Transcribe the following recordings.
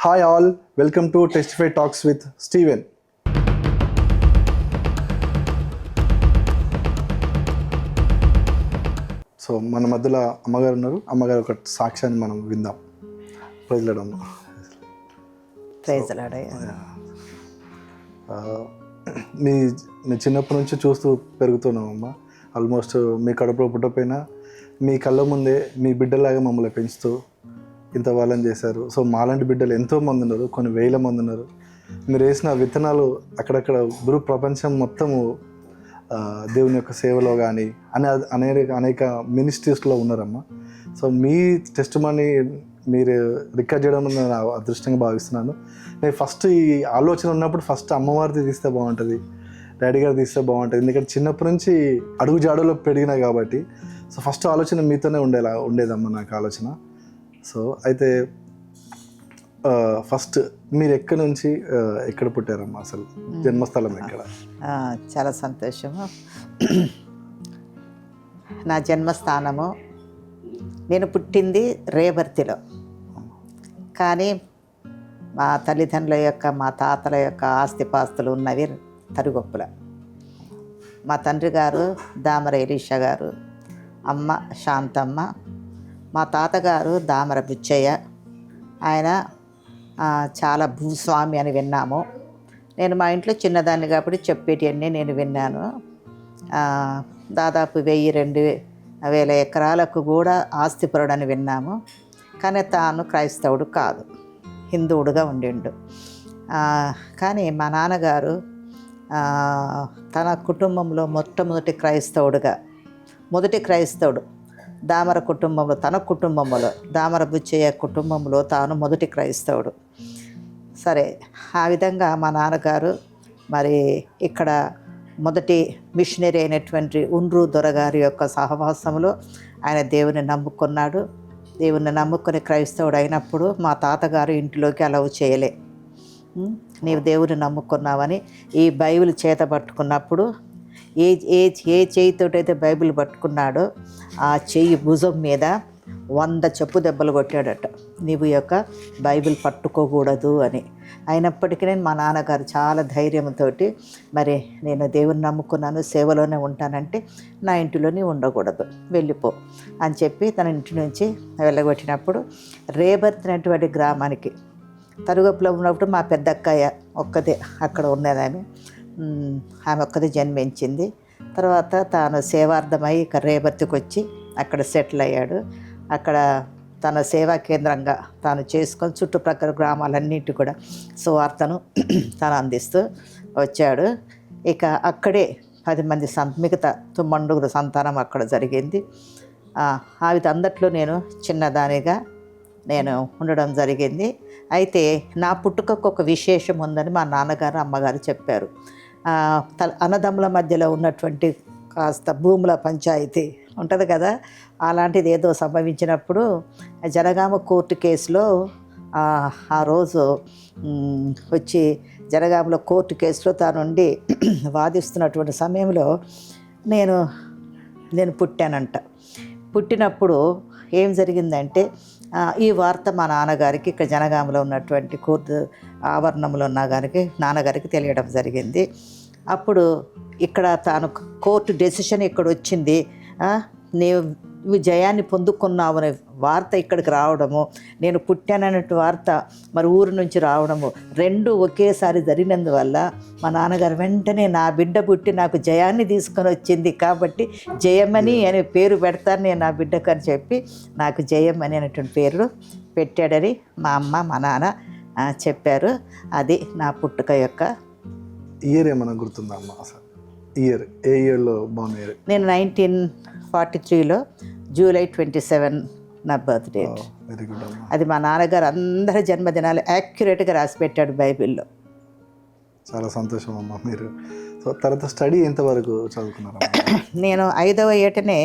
Hi all, welcome to Testify Talks with Steven. So మన మధ్యలో అమ్మగారు ఉన్నారు. అమ్మగారు ఒక సాక్ష్యాన్ని మనం విందాం. ప్రజలడం మీ మీ చిన్నప్పటి నుంచి చూస్తూ పెరుగుతున్నామమ్మ. ఆల్మోస్ట్ మీ కడుపులో పుట్టపోయినా మీ కళ్ళ ముందే మీ బిడ్డలాగా మమ్మల్ని పెంచుతూ ఇంత వాళ్ళని చేశారు. సో మాలాంటి బిడ్డలు ఎంతోమంది ఉన్నారు, కొన్ని వేల మంది ఉన్నారు. మీరు వేసిన విత్తనాలు అక్కడక్కడ గురు ప్రపంచం మొత్తము దేవుని యొక్క సేవలో కానీ అనేక మినిస్ట్రీస్లో ఉన్నారమ్మా. సో మీ టెస్ట్ మనీ మీరు రికార్డ్ చేయడం నేను అదృష్టంగా భావిస్తున్నాను. నేను ఫస్ట్ ఈ ఆలోచన ఉన్నప్పుడు ఫస్ట్ అమ్మవారిది తీస్తే బాగుంటుంది, డాడీ గారు తీస్తే బాగుంటుంది. ఎందుకంటే చిన్నప్పటి నుంచి అడుగు జాడులో పెరిగినా కాబట్టి సో ఫస్ట్ ఆలోచన మీతోనే ఉండేదమ్మా నాకు ఆలోచన. సో అయితే ఫస్ట్ మీరు ఎక్కడి నుంచి ఎక్కడ పుట్టారమ్మా, అసలు జన్మస్థలం ఎక్కడ? చాలా సంతోషము. నా జన్మస్థానము నేను పుట్టింది రేవర్తిలో, కానీ మా తల్లిదండ్రుల యొక్క మా తాతల యొక్క ఆస్తిపాస్తులు ఉన్నవి తరుగొప్పుల. మా తండ్రి గారు దామర ఎలీషా గారు, అమ్మ శాంతమ్మ. మా తాతగారు దామర బుచ్చయ్య. ఆయన చాలా భూస్వామి అని విన్నాము. నేను మా ఇంట్లో చిన్నదాన్ని కాబట్టి చెప్పేటివన్నీ నేను విన్నాను. దాదాపు 1000-2000 ఎకరాలకు కూడా ఆస్తిపరుడని విన్నాము. కానీ తాను క్రైస్తవుడు కాదు, హిందువుడుగా ఉండిండు. కానీ మా నాన్నగారు తన కుటుంబంలో మొట్టమొదటి క్రైస్తవుడు దామర కుటుంబంలో, తన కుటుంబంలో దామర బుచ్చయ్య కుటుంబంలో తాను మొదటి క్రైస్తవుడు. సరే, ఆ విధంగా మా నాన్నగారు మరి ఇక్కడ మొదటి మిషనరీ అయినటువంటి ఉండ్రు దొరగారి యొక్క సహవాసంలో ఆయన దేవుని నమ్ముకున్నాడు. దేవుని నమ్ముకొని క్రైస్తవుడు అయినప్పుడు మా తాతగారు ఇంటిలోకి అలౌ చేయలే. నీవు దేవుని నమ్ముకున్నావని ఈ బైబిల్ చేత పట్టుకున్నప్పుడు ఏ చేయితోటైతే బైబిల్ పట్టుకున్నాడో ఆ చెయ్యి భుజం మీద 100 చెప్పు దెబ్బలు కొట్టాడట, నీవు యొక్క బైబిల్ పట్టుకోకూడదు అని. అయినప్పటికీ నేను మా నాన్నగారు చాలా ధైర్యంతో మరి నేను దేవుని నమ్ముకున్నాను, సేవలోనే ఉంటానంటే నా ఇంటిలోనే ఉండకూడదు, వెళ్ళిపో అని చెప్పి తన ఇంటి నుంచి వెళ్ళగొట్టినప్పుడు రేబర్తినటువంటి గ్రామానికి తరుగప్పులో ఉన్నప్పుడు మా పెద్దక్కయ్య ఒక్కదే అక్కడ ఉన్నదామె, ఆమె ఒక్కదే జన్మించింది. తర్వాత తాను సేవార్థమై ఇక రేబర్తికి వచ్చి అక్కడ సెటిల్ అయ్యాడు. అక్కడ తన సేవా కేంద్రంగా తాను చేసుకొని చుట్టుప్రక్కల గ్రామాలన్నిటి కూడా సువార్తను తను అందిస్తూ వచ్చాడు. ఇక అక్కడే 10 మంది మిగతా 9 సంతానం అక్కడ జరిగింది. ఆ విధందట్లో నేను చిన్నదానిగా నేను ఉండడం జరిగింది. అయితే నా పుట్టుకకు ఒక విశేషం ఉందని మా నాన్నగారు అమ్మగారు చెప్పారు. అన్నదమ్ముల మధ్యలో ఉన్నటువంటి కాస్త భూముల పంచాయతీ ఉంటుంది కదా, అలాంటిది ఏదో సంభవించినప్పుడు జనగామ కోర్టు కేసులో ఆ రోజు వచ్చి జనగామలో కోర్టు కేసులో తానుండి వాదిస్తున్నటువంటి సమయంలో నేను పుట్టానంట. పుట్టినప్పుడు ఏం జరిగిందంటే ఈ వార్త మా నాన్నగారికి ఇక్కడ జనగామలో ఉన్నటువంటి కోర్టు ఆవరణంలో ఉన్న నాన్నగారికి తెలియడం జరిగింది. అప్పుడు ఇక్కడ తాను కోర్టు డెసిషన్ ఇక్కడ వచ్చింది, నువ్వు జయాన్ని పొందుకున్నావు అనే వార్త ఇక్కడికి రావడము, నేను పుట్టానన్నట్టు వార్త మరి ఊరు నుంచి రావడము, 2 ఒకేసారి జరిగినందువల్ల మా నాన్నగారు వెంటనే నా బిడ్డ పుట్టి నాకు జయాన్ని తీసుకొని వచ్చింది కాబట్టి జయమణి అనే పేరు పెడతాను నేను నా బిడ్డకు అని చెప్పి నాకు జయమణి అనేటువంటి పేరు పెట్టాడని మా అమ్మ మా నాన్న చెప్పారు. అది నా పుట్టుక యొక్క ఇయర్ ఏమైనా గుర్తుందా అమ్మ? అసలు ఇయర్ ఏ ఇయర్లో బాగున్న ఇయర్? నేను 1943లో జూలై 27 నా బర్త్డే. వెరీ గుడ్ అమ్మ. అది మా నాన్నగారు అందరి జన్మదినాలు యాక్యురేట్గా రాసి పెట్టాడు బైబిల్లో. చాలా సంతోషం అమ్మ. మీరు సో తర్వాత స్టడీ ఎంతవరకు చదువుకున్నారు? నేను 5వ ఏటనే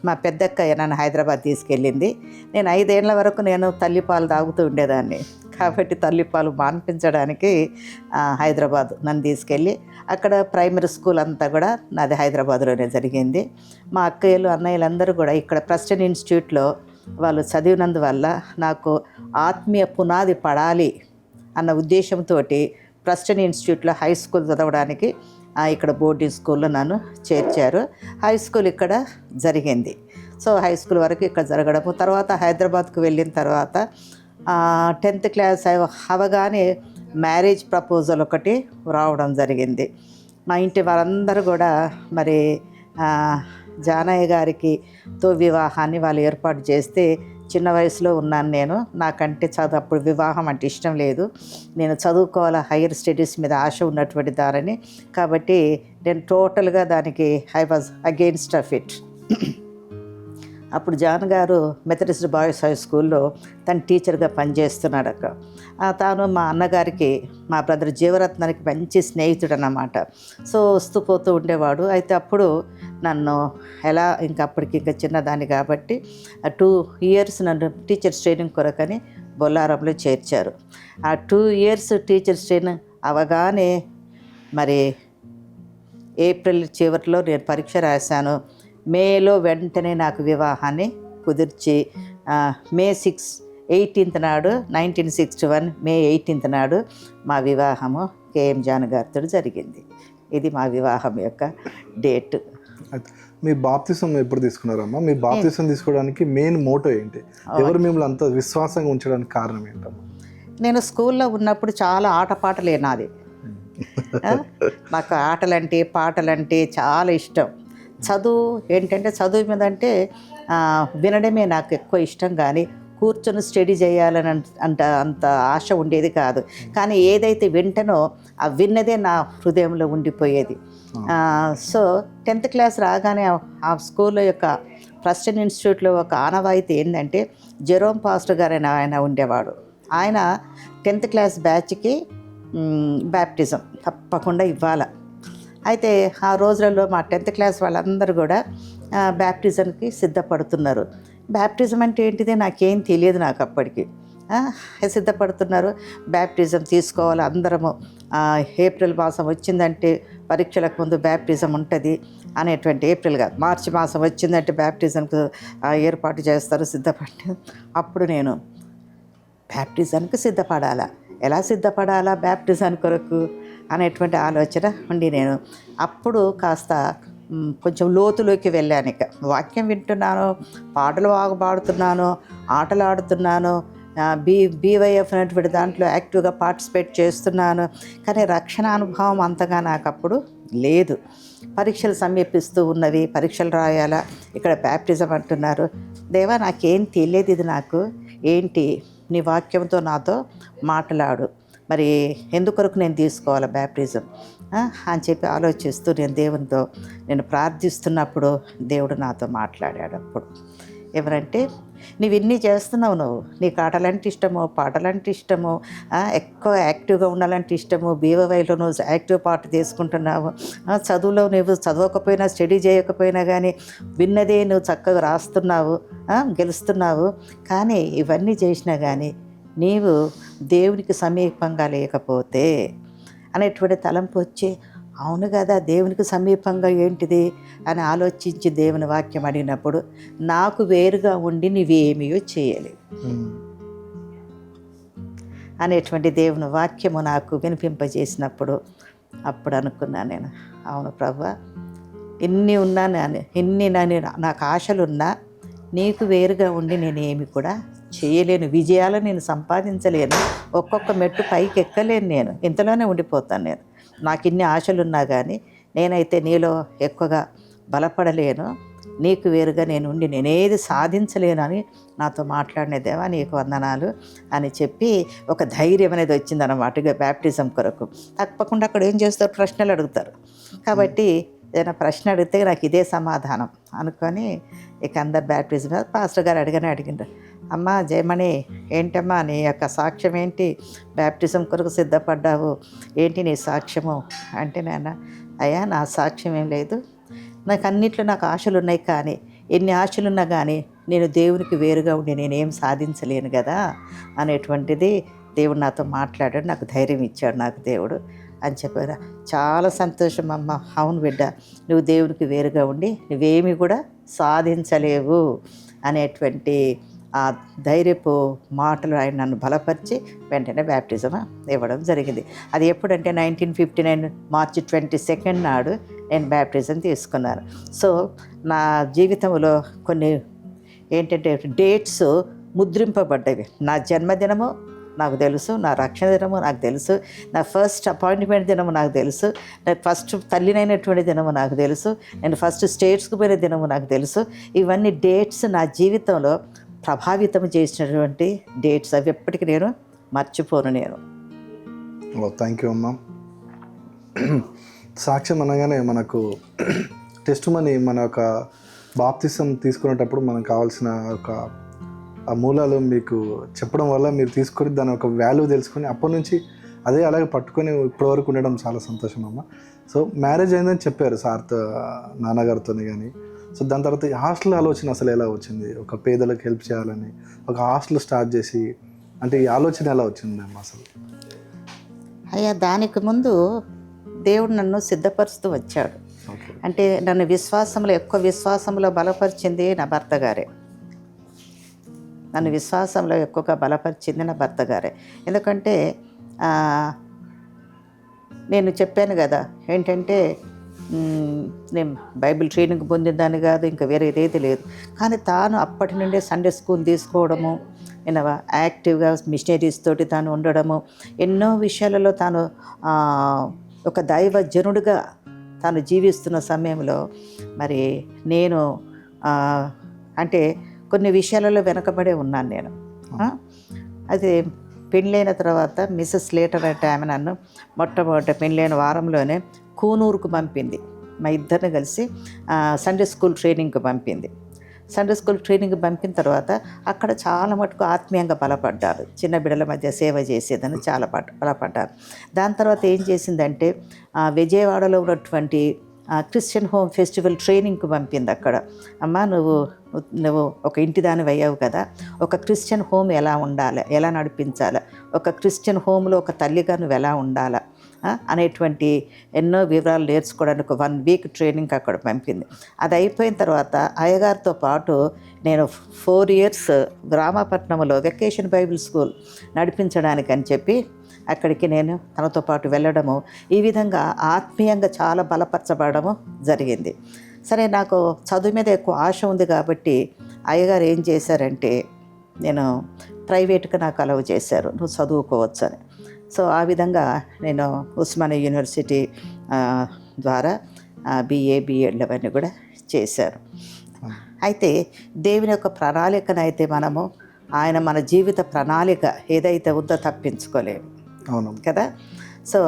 మా పెద్దక్కయ్య నన్ను హైదరాబాద్ తీసుకెళ్ళింది. నేను 5 ఏళ్ల వరకు నేను తల్లిపాలు తాగుతూ ఉండేదాన్ని కాబట్టి తల్లిపాలు మాన్పించడానికి హైదరాబాద్ నన్ను తీసుకెళ్ళి అక్కడ ప్రైమరీ స్కూల్ అంతా కూడా నాది హైదరాబాద్లోనే జరిగింది. మా అక్కయ్యలు అన్నయ్యలు అందరూ కూడా ఇక్కడ ప్రెస్టన్ ఇన్స్టిట్యూట్లో వాళ్ళు చదివినందువల్ల నాకు ఆత్మీయ పునాది పడాలి అన్న ఉద్దేశంతో ప్రెస్టన్ ఇన్స్టిట్యూట్లో హై స్కూల్ చదవడానికి ఇక్కడ బోర్డింగ్ స్కూల్లో నన్ను చేర్చారు. హై స్కూల్ ఇక్కడ జరిగింది. సో హై స్కూల్ వరకు ఇక్కడ జరగడము, తర్వాత హైదరాబాద్కు వెళ్ళిన తర్వాత 10th క్లాస్ అవగానే మ్యారేజ్ ప్రపోజల్ ఒకటి రావడం జరిగింది. మా ఇంటి వారందరూ కూడా మరి జానయ్య గారితో వివాహాన్ని వాళ్ళు ఏర్పాటు చేస్తే చిన్న వయసులో ఉన్నాను నేను. నాకంటే అప్పుడు వివాహం అంటే ఇష్టం లేదు. నేను చదువుకోవాలా, హైయర్ స్టడీస్ మీద ఆశ ఉన్నటువంటి దానిని. కాబట్టి నేను టోటల్గా దానికి I was against of it. అప్పుడు జాన్ గారు మెథడిస్ట్ బాయ్స్ హై స్కూల్లో తను టీచర్గా పనిచేస్తున్నాడు అక్కడ. తాను మా అన్నగారికి, మా బ్రదర్ జీవరత్నానికి మంచి స్నేహితుడు అన్నమాట. సో వస్తూ పోతూ ఉండేవాడు. అయితే అప్పుడు నన్ను అప్పటికి ఇంకా చిన్నదాన్ని కాబట్టి 2 years నన్ను టీచర్స్ ట్రైనింగ్ కొరకని బొల్లారంలో చేర్చారు. ఆ 2 years టీచర్స్ ట్రైనింగ్ అవగానే మరి ఏప్రిల్ చివరిలో నేను పరీక్ష రాశాను. మేలో వెంటనే నాకు వివాహాన్ని కుదిర్చి May 18th నాడు 1961 May 18th నాడు మా వివాహము కేఎం జాన్ గారితో జరిగింది. ఇది మా వివాహం యొక్క డేట్. మీ బాప్తిసం ఎప్పుడు తీసుకున్నారమ్మా? మీ బాప్తిసం తీసుకోవడానికి మెయిన్ మోటో ఏంటి? ఎవరు మిమ్మల్ని అంత విశ్వాసంగా ఉంచడానికి కారణం ఏంటమ్మా? నేను స్కూల్లో ఉన్నప్పుడు చాలా ఆటపాటలే నాది. నాకు ఆటలంటే పాటలంటే చాలా ఇష్టం. చదువు ఏంటంటే చదువు మీద అంటే వినడమే నాకు ఎక్కువ ఇష్టం, కానీ కూర్చొని స్టడీ చేయాలని అంత ఆశ ఉండేది కాదు. కానీ ఏదైతే వింటనో ఆ విన్నదే నా హృదయంలో ఉండిపోయేది. సో 10th క్లాస్ రాగానే ఆ స్కూల్లో యొక్క ప్రెస్టన్ ఇన్స్టిట్యూట్లో ఒక ఆనవాయితీ ఏంటంటే జెరోమ్ పాస్టర్ గారు ఆయన ఉండేవాడు. ఆయన 10th క్లాస్ బ్యాచ్కి బ్యాప్టిజం తప్పకుండా ఇవ్వాలి. అయితే ఆ రోజులలో మా 10th క్లాస్ వాళ్ళందరూ కూడా బ్యాప్టిజంకి సిద్ధపడుతున్నారు. బ్యాప్టిజం అంటే ఏంటిది నాకేం తెలియదు. నాకు అప్పటికి సిద్ధపడుతున్నారు, బ్యాప్టిజం తీసుకోవాలి అందరము. ఏప్రిల్ మాసం వచ్చిందంటే పరీక్షలకు ముందు బ్యాప్టిజం ఉంటుంది అనేటువంటి, మార్చి మాసం వచ్చిందంటే బ్యాప్టిజంకు ఏర్పాటు చేస్తారు, సిద్ధపడి. అప్పుడు నేను బ్యాప్టిజానికి సిద్ధపడాలా, ఎలా సిద్ధపడాలా బ్యాప్టిజాన్ కొరకు అనేటువంటి ఆలోచన ఉండి నేను అప్పుడు కాస్త కొంచెం లోతులోకి వెళ్ళాను. ఇక వాక్యం వింటున్నాను, పాటలు బాగా పాడుతున్నాను, ఆటలు ఆడుతున్నాను, బీవైఎఫ్ అనేటువంటి దాంట్లో యాక్టివ్గా పార్టిసిపేట్ చేస్తున్నాను. కానీ రక్షణ అనుభవం అంతగా నాకు అప్పుడు లేదు. పరీక్షలు సమీపిస్తూ ఉన్నవి, పరీక్షలు రాయాలా, ఇక్కడ బ్యాప్టిజం అంటున్నారు. దేవా నాకేం తెలియదు, ఇది నాకు ఏంటి, నీ వాక్యంతో నాతో మాట్లాడు, మరి ఎందుకొరకు నేను తీసుకోవాలి బ్యాప్టిజం అని చెప్పి ఆలోచిస్తూ నేను ప్రార్థిస్తున్నప్పుడు దేవుడు నాతో మాట్లాడాడు. అప్పుడు ఎవరంటే, నువ్వు ఇన్ని చేస్తున్నావు, నీకు ఆటలంటే ఇష్టము, పాటలంటే ఇష్టము, ఎక్కువ యాక్టివ్గా ఉండాలంటే ఇష్టము, బీవైలో నువ్వు యాక్టివ్ పార్ట్ తీసుకుంటున్నావు, చదువులో నువ్వు చదవకపోయినా స్టడీ చేయకపోయినా కానీ విన్నదే నువ్వు చక్కగా రాస్తున్నావు, గెలుస్తున్నావు. కానీ ఇవన్నీ చేసినా కానీ నీవు దేవునికి సమీపంగా లేకపోతే అనేటువంటి తలంపు వచ్చి, అవును కదా దేవునికి సమీపంగా ఏంటిది అని ఆలోచించి దేవుని వాక్యం అడిగినప్పుడు, నాకు వేరుగా ఉండి నీవేమీయో చేయలేవు అనేటువంటి దేవుని వాక్యము నాకు వినిపింపజేసినప్పుడు అప్పుడు అనుకున్నాను నేను, అవును ప్రభువా, ఇన్ని ఉన్నాను, నాకు ఆశలున్నా నీకు వేరుగా ఉండి నేనేమి కూడా చేయలేను, విజయాలు నేను సంపాదించలేను, ఒక్కొక్క మెట్టు పైకి ఎక్కలేను, నేను ఇంతలోనే ఉండిపోతాను. నేను నాకు ఇన్ని ఆశలున్నా కానీ నేనైతే నీలో ఎక్కువగా బలపడలేను, నీకు వేరుగా నేను ఉండి నేనేది సాధించలేను అని నాతో మాట్లాడిన దేవా నీకు వందనాలు అని చెప్పి ఒక ధైర్యం అనేది వచ్చిందన్నమాట. ఇక బ్యాప్టిజం కొరకు తప్పకుండా అక్కడ ఏం చేస్తారు, ప్రశ్నలు అడుగుతారు. కాబట్టి ఏదైనా ప్రశ్న అడిగితే నాకు ఇదే సమాధానం అనుకొని ఇక అందరు బ్యాప్టిజం పాస్టర్ గారు అడిగిండ్రు, అమ్మ జయమణి ఏంటమ్మా నీ యొక్క సాక్ష్యం ఏంటి, బ్యాప్టిజం కొరకు సిద్ధపడ్డావు, ఏంటి నీ సాక్ష్యము అంటే, నాన్న అయ్యా నా సాక్ష్యం ఏం లేదు, నాకు అన్నిట్లో నాకు ఆశలు ఉన్నాయి, కానీ ఎన్ని ఆశలున్నా కానీ నేను దేవునికి వేరుగా ఉండి నేనేం సాధించలేను కదా అనేటువంటిది దేవుడు నాతో మాట్లాడాడు, నాకు ధైర్యం ఇచ్చాడు నాకు దేవుడు అని చెప్పారు. చాలా సంతోషం అమ్మ, అవును బిడ్డ, నువ్వు దేవునికి వేరుగా ఉండి నువ్వేమీ కూడా సాధించలేవు అనేటువంటి ఆ ధైర్యపు మాటలు ఆయన నన్ను బలపరిచి వెంటనే బ్యాప్టిజం ఇవ్వడం జరిగింది. అది ఎప్పుడంటే 1959 మార్చి 22 నాడు నేను బ్యాప్టిజం తీసుకున్నాను. సో నా జీవితంలో కొన్ని ఏంటంటే డేట్స్ ముద్రింపబడ్డవి. నా జన్మదినము నాకు తెలుసు, నా రక్షణ దినము నాకు తెలుసు, నా ఫస్ట్ అపాయింట్మెంట్ దినము నాకు తెలుసు, నా ఫస్ట్ తల్లినైనటువంటి దినము నాకు తెలుసు, నేను ఫస్ట్ స్టేట్స్కి పోయిన దినము నాకు తెలుసు. ఇవన్నీ డేట్స్ నా జీవితంలో ప్రభావితం చేసినటువంటి డేట్స్. అవి ఎప్పటికీ నేను మర్చిపోను నేను. థ్యాంక్ యూ అమ్మా. సాక్ష్యం అనగానే మనకు టెస్ట్ మనీ మన ఒక బాప్తిసం తీసుకునేటప్పుడు మనకు కావాల్సిన ఒక ఆ మూలాలు మీకు చెప్పడం వల్ల మీరు తీసుకొని దాని ఒక వాల్యూ తెలుసుకొని అప్పటి నుంచి అదే అలాగే పట్టుకొని ఇప్పటివరకు ఉండడం చాలా సంతోషం అమ్మ. సో మ్యారేజ్ అయిందని చెప్పారు సార్తో, నాన్నగారితో కానీ. సో దాని తర్వాత హాస్టల్ ఆలోచన అసలు ఎలా వచ్చింది? ఒక పేదలకు హెల్ప్ చేయాలని ఒక హాస్టల్ స్టార్ట్ చేసి అంటే ఈ ఆలోచన ఎలా వచ్చింది అమ్మ అసలు? అయ్యా, దానికి ముందు దేవుడు నన్ను సిద్ధపరుస్తూ వచ్చాడు. అంటే నన్ను ఎక్కువ విశ్వాసంలో బలపరిచింది నా భర్త గారే. నన్ను విశ్వాసంలో ఎక్కువగా బలపరిచింది నా భర్త గారే. ఎందుకంటే నేను చెప్పాను కదా ఏంటంటే నేను బైబిల్ ట్రైనింగ్ పొందిందాన్ని కాదు, ఇంకా వేరే ఏదైతే లేదు. కానీ తాను అప్పటి నుండే సండే స్కూల్ తీసుకోవడము, యాక్టివ్గా మిషనరీస్ తోటి తాను ఉండడము, ఎన్నో విషయాలలో తాను ఒక దైవజనుడిగా తాను జీవిస్తున్న సమయంలో మరి నేను అంటే కొన్ని విషయాలలో వెనకబడే ఉన్నాను నేను. అది పెళ్ళైన తర్వాత మిస్సెస్ లేటర్ అంటే ఆమె నన్ను మొట్టమొదట పెళ్ళైన వారంలోనే కూనూరుకు పంపింది. మా ఇద్దరిని కలిసి సండే స్కూల్ ట్రైనింగ్కి పంపింది. సండే స్కూల్ ట్రైనింగ్కి పంపిన తర్వాత అక్కడ చాలా మటుకు ఆత్మీయంగా బలపడ్డారు. చిన్న బిడ్డల మధ్య సేవ చేసేదని చాలా బలపడ్డారు. దాని తర్వాత ఏం చేసిందంటే విజయవాడలో ఉన్నటువంటి క్రిస్టియన్ హోమ్ ఫెస్టివల్ ట్రైనింగ్కి పంపింది. అక్కడ అమ్మ నువ్వు ఒక ఇంటి దానివి అయ్యావు కదా, ఒక క్రిస్టియన్ హోమ్ ఎలా ఉండాలి, ఎలా నడిపించాలి, ఒక క్రిస్టియన్ హోమ్లో ఒక తల్లిగా నువ్వు ఎలా ఉండాలా అనేటువంటి ఎన్నో వివరాలు నేర్చుకోవడానికి 1 వీక్ ట్రైనింగ్ అక్కడ పంపింది. అది అయిపోయిన తర్వాత అయ్యగారితో పాటు నేను 4 years గ్రామపట్నంలో వెకేషన్ బైబిల్ స్కూల్ నడిపించడానికి అని చెప్పి అక్కడికి నేను తనతో పాటు వెళ్ళడము, ఈ విధంగా ఆత్మీయంగా చాలా బలపరచబడము జరిగింది. సరే, నాకు చదువు మీద ఎక్కువ ఆశ ఉంది కాబట్టి అయ్యగారు ఏం చేశారంటే నేను ప్రైవేట్గా నాకు అలవ్ చేశారు, నువ్వు చదువుకోవచ్చు అని. సో ఆ విధంగా నేను ఉస్మానియా యూనివర్సిటీ ద్వారా BA, BEd అవన్నీ కూడా చేశారు. అయితే దేవుని యొక్క ప్రణాళికనైతే ఆయన మన జీవిత ప్రణాళిక ఏదైతే ఉందో తప్పించుకోలేము. అవును కదా. సో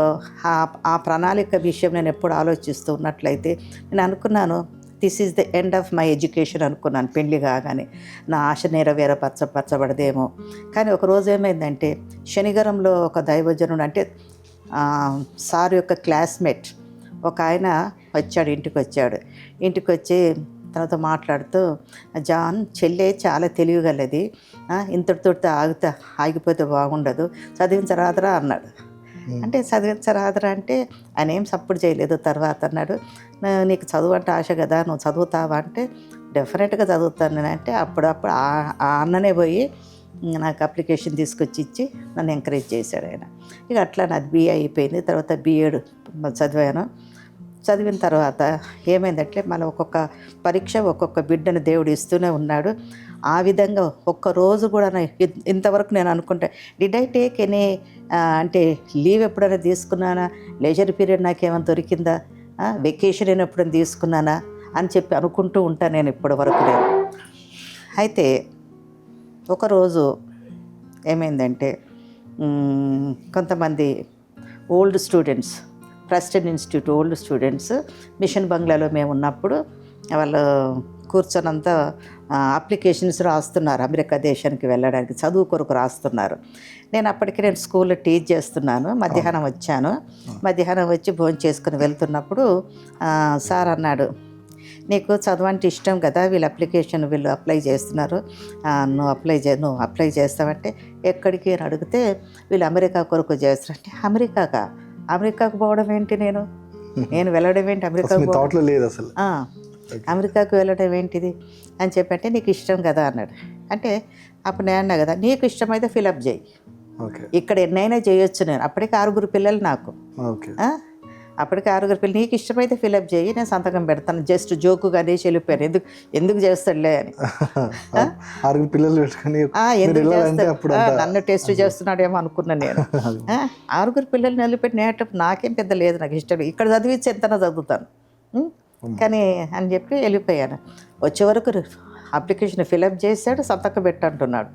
ఆ ప్రణాళిక విషయం నేను ఎప్పుడు ఆలోచిస్తూ ఉన్నట్లయితే నేను అనుకున్నాను, this is the end of my education అనుకున్నాను. పెళ్లి కాగానే నా ఆశ నెరవేరపరచబడదేమో. కానీ ఒకరోజు ఏమైందంటే శనిగరంలో ఒక దైవజనుడు అంటే సార్ యొక్క క్లాస్మేట్ ఒక ఆయన వచ్చాడు, ఇంటికి వచ్చి తనతో మాట్లాడుతూ, జాన్ చెల్లె చాలా తెలియగలది, ఇంతటితో ఆగిపోతే బాగుండదు, చదివించరాదరా అన్నాడు. అంటే చదివించరాదరా అంటే ఆయన ఏం సపోర్ట్ చేయలేదు. తర్వాత అన్నాడు, నీకు చదువు అంటే ఆశ కదా, నువ్వు చదువుతావా అంటే డెఫినెట్గా చదువుతాను నేను అంటే అప్పుడప్పుడు ఆ అన్ననే పోయి నాకు అప్లికేషన్ తీసుకొచ్చి ఇచ్చి నన్ను ఎంకరేజ్ చేశాడు ఆయన. ఇక అట్లా నాది BA అయిపోయింది. తర్వాత B.Ed చదివాను. చదివిన తర్వాత ఏమైందంటే మన ఒక్కొక్క పరీక్ష ఒక్కొక్క బిడ్డను దేవుడు ఇస్తూనే ఉన్నాడు. ఆ విధంగా ఒక్కరోజు కూడా ఇంతవరకు నేను అనుకుంటా, డిడ్ ఐ టేక్ ఎనీ అంటే లీవ్ ఎప్పుడైనా తీసుకున్నానా, లెజర్ పీరియడ్ నాకేమైనా దొరికిందా, వెకేషన్ అయినా ఎప్పుడైనా తీసుకున్నానా అని చెప్పి అనుకుంటూ ఉంటాను నేను ఇప్పటి వరకు నేను. అయితే ఒకరోజు ఏమైందంటే కొంతమంది old students, Preston institute old students mission బంగ్లాలో మేము ఉన్నప్పుడు వాళ్ళు కూర్చొనంతా అప్లికేషన్స్ రాస్తున్నారు, అమెరికా దేశానికి వెళ్ళడానికి చదువు కొరకు రాస్తున్నారు. నేను అప్పటికి స్కూల్లో టీచ్ చేస్తున్నాను. మధ్యాహ్నం వచ్చాను. మధ్యాహ్నం వచ్చి భోజనం చేసుకుని వెళ్తున్నప్పుడు సార్ అన్నాడు, నీకు చదువు అంటే ఇష్టం కదా, వీళ్ళు అప్లై చేస్తున్నారు, నువ్వు అప్లై చేస్తావంటే ఎక్కడికి అని అడిగితే వీళ్ళు అమెరికా కొరకు చేస్తారంటే అమెరికాకు పోవడం ఏంటి, నేను వెళ్ళడం ఏంటి, అమెరికాకు వెళ్ళడం ఏంటిది అని చెప్పంటే నీకు ఇష్టం కదా అన్నాడు. అంటే అప్పుడు నేను అన్నా కదా, నీకు ఇష్టమైతే ఫిలప్ చేయి, ఓకే ఇక్కడ ఎన్నైనా చేయొచ్చు. నేను అప్పటికి 6 పిల్లలు నాకు. ఓకే అప్పటికి 6 పిల్లలు. నీకు ఇష్టమైతే ఫిలప్ చేయి, నేను సంతకం పెడతాను. జస్ట్ జోకుగా అనేసి వెళ్ళిపోయాను. ఎందుకు చేస్తాడులే అని. 6 పిల్లలు పెట్టుకొని ఎందుకు అంటే చేస్తాడు, అప్పుడు నన్ను టెస్ట్ చేస్తున్నాడేమో అనుకున్నాను నేను. 6 పిల్లలు నిలబెట్టి నేటప్పుడు నాకేం పెద్ద లేదు, నాకు ఇష్టం. ఇక్కడ చదివించి ఎంతనా చదువుతాను కానీ అని చెప్పి వెళ్ళిపోయాను. వచ్చే వరకు అప్లికేషన్ ఫిలప్ చేశాడు, సంతకం పెట్టంటున్నాడు.